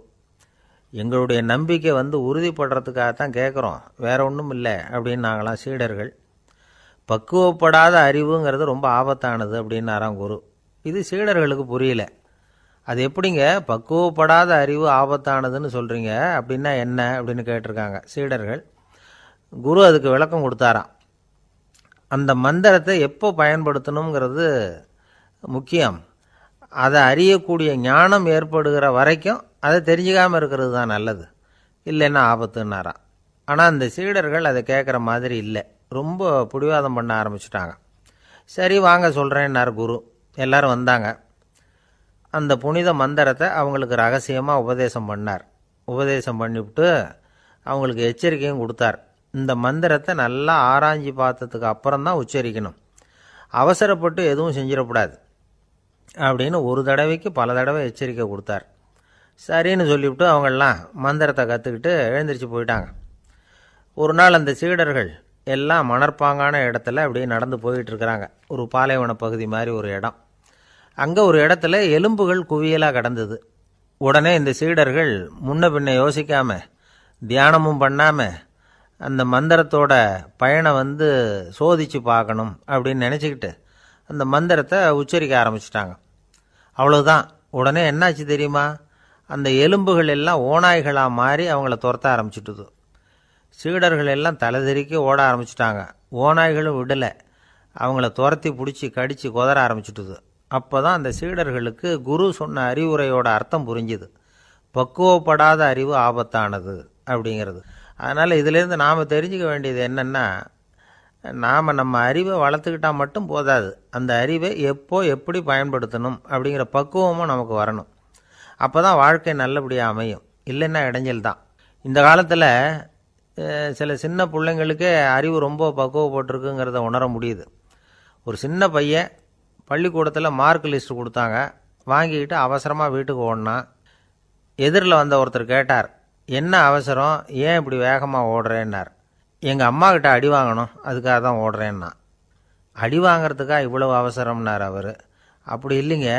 எங்களுடைய நம்பிக்கை உறுதிப்படுறதுக்காகத்தான் கேட்குறோம், வேற ஒன்றும் இல்லை அப்படின்னாங்களாம் சீடர்கள். பக்குவப்படாத அறிவுங்கிறது ரொம்ப ஆபத்தானது அப்படின்னாராம் குரு. இது சீடர்களுக்கு புரியல. அது எப்படிங்க பக்குவப்படாத அறிவு ஆபத்தானதுன்னு சொல்கிறீங்க, அப்படின்னா என்ன அப்படின்னு கேட்டிருக்காங்க சீடர்கள். குரு அதுக்கு விளக்கம் கொடுத்தாராம். அந்த மந்திரத்தை எப்போ பயன்படுத்தணுங்கிறது முக்கியம். அதை அறியக்கூடிய ஞானம் ஏற்படுகிற வரைக்கும் அதை தெரிஞ்சுக்காமல் இருக்கிறது தான் நல்லது, இல்லைன்னா ஆபத்துன்னாராம். ஆனால் அந்த சீடர்கள் அதை கேட்குற மாதிரி இல்லை, ரொம்ப பிடிவாதம் பண்ண ஆரம்பிச்சுட்டாங்க. சரி வாங்க சொல்கிறேன்னார் குரு. எல்லோரும் வந்தாங்க. அந்த புனித மந்திரத்தை அவங்களுக்கு ரகசியமாக உபதேசம் பண்ணார். உபதேசம் பண்ணிவிட்டு அவங்களுக்கு எச்சரிக்கையும் கொடுத்தார். இந்த மந்திரத்தை நல்லா ஆராய்ச்சி பார்த்ததுக்கு அப்புறம்தான் உச்சரிக்கணும். அவசரப்பட்டு எதுவும் செஞ்சிடக்கூடாது அப்படின்னு ஒரு தடவைக்கு பல தடவை எச்சரிக்கை கொடுத்தார். சரின்னு சொல்லிவிட்டு அவங்கெல்லாம் மந்திரத்தை கற்றுக்கிட்டு எழுந்திரிச்சு போயிட்டாங்க. ஒரு நாள் அந்த சீடர்கள் எல்லாம் மணற்பாங்கான இடத்துல அப்படியே நடந்து போயிட்டுருக்கிறாங்க. ஒரு பாலைவன பகுதி மாதிரி ஒரு இடம். அங்கே ஒரு இடத்துல எலும்புகள் குவியலாக கிடந்தது. உடனே இந்த சீடர்கள் முன்ன பின்ன யோசிக்காமல் தியானமும் பண்ணாமல் அந்த மந்திரத்தோட பயனை சோதித்து பார்க்கணும் அப்படின்னு நினச்சிக்கிட்டு அந்த மந்திரத்தை உச்சரிக்க ஆரம்பிச்சிட்டாங்க. அவ்வளோதான். உடனே என்னாச்சு தெரியுமா? அந்த எலும்புகள் எல்லாம் ஓநாய்களாக மாறி அவங்கள துரத்த ஆரம்பிச்சுட்டுது. சீடர்கள் எல்லாம் தலைதெறிக்க ஓட ஆரம்பிச்சிட்டாங்க. ஓநாய்களும் விடலை, அவங்கள துரத்தி பிடிச்சி கடித்து கொதற ஆரம்பிச்சுட்டுது. அப்போ தான் அந்த சீடர்களுக்கு குரு சொன்ன அறிவுரையோட அர்த்தம் புரிஞ்சுது. பக்குவப்படாத அறிவு ஆபத்தானது அப்படிங்கிறது. அதனால் இதிலேருந்து நாம் தெரிஞ்சுக்க வேண்டியது என்னென்னா, நாம் நம்ம அறிவை வளர்த்துக்கிட்டால் மட்டும் போதாது, அந்த அறிவை எப்போ எப்படி பயன்படுத்தணும் அப்படிங்கிற பக்குவமும் நமக்கு வரணும். அப்போ தான் வாழ்க்கை நல்லபடியாக அமையும். இல்லைன்னா இடைஞ்சல் தான். இந்த காலத்தில் சில சின்ன பிள்ளைங்களுக்கே அறிவு ரொம்ப பக்குவப்பட்டிருக்குங்கிறத உணர முடியுது. ஒரு சின்ன பையன் பள்ளிக்கூடத்தில் மார்க் லிஸ்ட் கொடுத்தாங்க, வாங்கிக்கிட்டு அவசரமாக வீட்டுக்கு ஓடினான். எதிரில் வந்த ஒருத்தர் கேட்டார், என்ன அவசரம், ஏன் இப்படி வேகமாக ஓடுறேன்னார். எங்கள் அம்மாக்கிட்ட அடி வாங்கணும், அதுக்காக தான் ஓடுறேன்னா. அடி வாங்கிறதுக்காக இவ்வளவு அவசரம்னார் அவர். அப்படி இல்லைங்க,